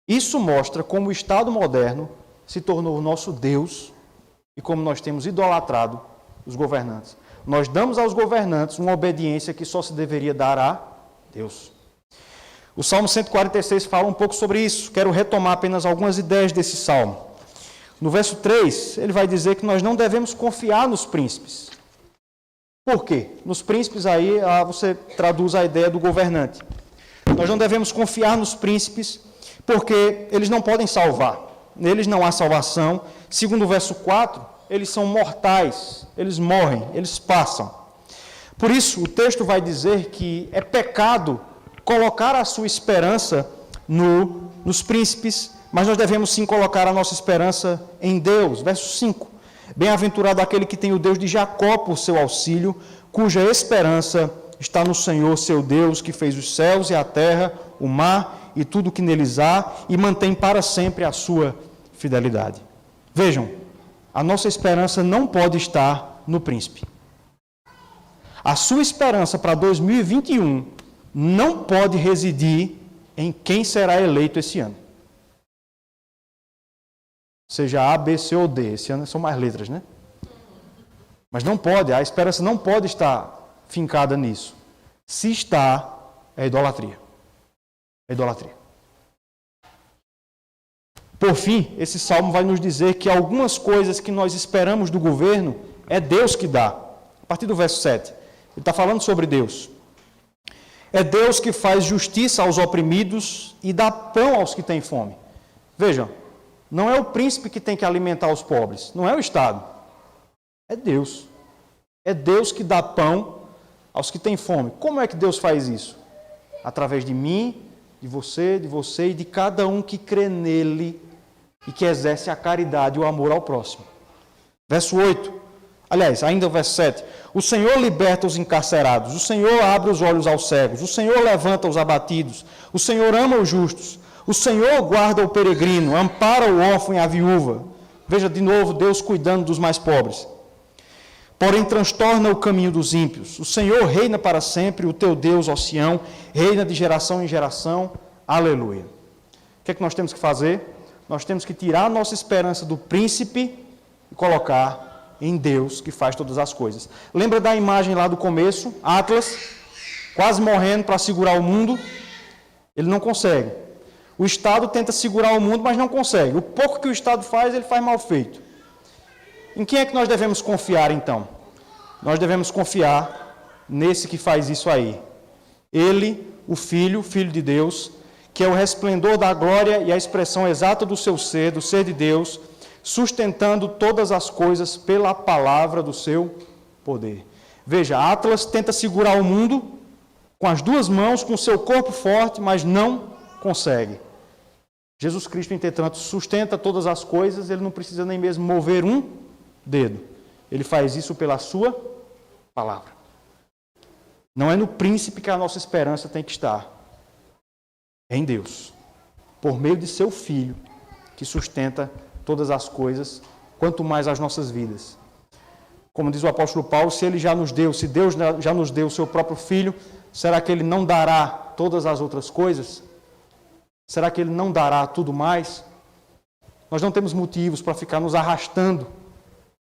Isso mostra como o Estado moderno se tornou o nosso Deus e como nós temos idolatrado os governantes. Nós damos aos governantes uma obediência que só se deveria dar a Deus. O Salmo 146 fala um pouco sobre isso. Quero retomar apenas algumas ideias desse Salmo. No verso 3, ele vai dizer que nós não devemos confiar nos príncipes. Por quê? Nos príncipes aí você traduz a ideia do governante. Nós não devemos confiar nos príncipes porque eles não podem salvar. Neles não há salvação. Segundo o verso 4, eles são mortais, eles morrem, eles passam. Por isso, o texto vai dizer que é pecado colocar a sua esperança nos príncipes, mas nós devemos sim colocar a nossa esperança em Deus. Verso 5. Bem-aventurado aquele que tem o Deus de Jacó por seu auxílio, cuja esperança está no Senhor, seu Deus, que fez os céus e a terra, o mar e tudo o que neles há, e mantém para sempre a sua fidelidade. Vejam, a nossa esperança não pode estar no príncipe. A sua esperança para 2021 não pode residir em quem será eleito esse ano. Seja A, B, C ou D. Esse ano são mais letras, né? Mas não pode, a esperança não pode estar fincada nisso. Se está, é idolatria. É idolatria. Por fim, esse salmo vai nos dizer que algumas coisas que nós esperamos do governo é Deus que dá. A partir do verso 7, ele está falando sobre Deus. É Deus que faz justiça aos oprimidos e dá pão aos que têm fome. Vejam, Não é o príncipe que tem que alimentar os pobres, não é o Estado. É Deus. É Deus que dá pão aos que têm fome. Como é que Deus faz isso? Através de mim, de você e de cada um que crê nele e que exerce a caridade e o amor ao próximo. Verso 8, aliás, ainda o verso 7. O Senhor liberta os encarcerados, o Senhor abre os olhos aos cegos, o Senhor levanta os abatidos, o Senhor ama os justos, o Senhor guarda o peregrino, ampara o órfão e a viúva. Veja de novo Deus cuidando dos mais pobres. Porém transtorna o caminho dos ímpios. O Senhor reina para sempre, o teu Deus, ó Sião, reina de geração em geração. Aleluia. O que é que nós temos que fazer? Nós temos que tirar a nossa esperança do príncipe e colocar em Deus que faz todas as coisas. Lembra da imagem lá do começo? Atlas, quase morrendo para segurar o mundo. Ele não consegue. O Estado tenta segurar o mundo, mas não consegue. O pouco que o Estado faz, ele faz mal feito. Em quem é que nós devemos confiar, então? Nós devemos confiar nesse que faz isso aí. Ele, o Filho de Deus, que é o resplendor da glória e a expressão exata do seu ser, do ser de Deus, sustentando todas as coisas pela palavra do seu poder. Veja, Atlas tenta segurar o mundo com as duas mãos, com o seu corpo forte, mas não consegue. Jesus Cristo, entretanto, sustenta todas as coisas, ele não precisa nem mesmo mover um dedo. Ele faz isso pela sua palavra. Não é no príncipe que a nossa esperança tem que estar. É em Deus. Por meio de seu Filho, que sustenta todas as coisas, quanto mais as nossas vidas. Como diz o apóstolo Paulo, se ele já nos deu, se Deus já nos deu o seu próprio Filho, será que ele não dará todas as outras coisas? Será que ele não dará tudo mais? Nós não temos motivos para ficar nos arrastando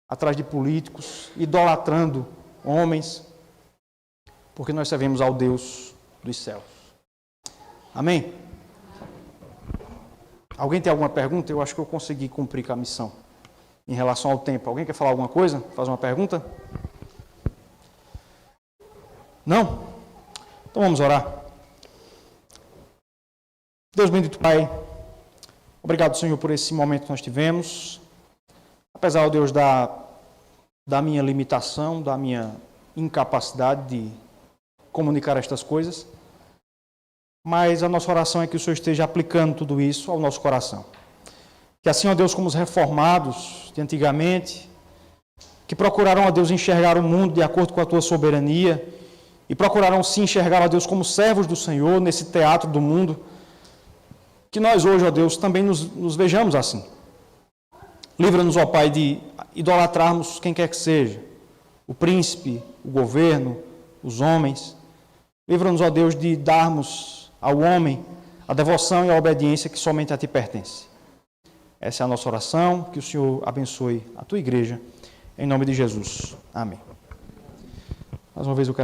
atrás de políticos, idolatrando homens, porque nós servimos ao Deus dos céus. Amém? Alguém tem alguma pergunta? Eu acho que eu consegui cumprir com a missão em relação ao tempo. Alguém quer falar alguma coisa? Faz uma pergunta? Não? Então vamos orar. Deus bendito Pai, obrigado, Senhor, por esse momento que nós tivemos. Apesar, ó Deus, da minha limitação, da minha incapacidade de comunicar estas coisas, mas a nossa oração é que o Senhor esteja aplicando tudo isso ao nosso coração. Que assim, ó Deus, como os reformados de antigamente, que procuraram, ó Deus, enxergar o mundo de acordo com a Tua soberania, e procuraram se enxergar, ó Deus, como servos do Senhor nesse teatro do mundo, que nós hoje, ó Deus, também nos vejamos assim. Livra-nos, ó Pai, de idolatrarmos quem quer que seja, o príncipe, o governo, os homens. Livra-nos, ó Deus, de darmos ao homem a devoção e a obediência que somente a Ti pertence. Essa é a nossa oração, que o Senhor abençoe a Tua igreja, em nome de Jesus. Amém. Mais uma vez eu quero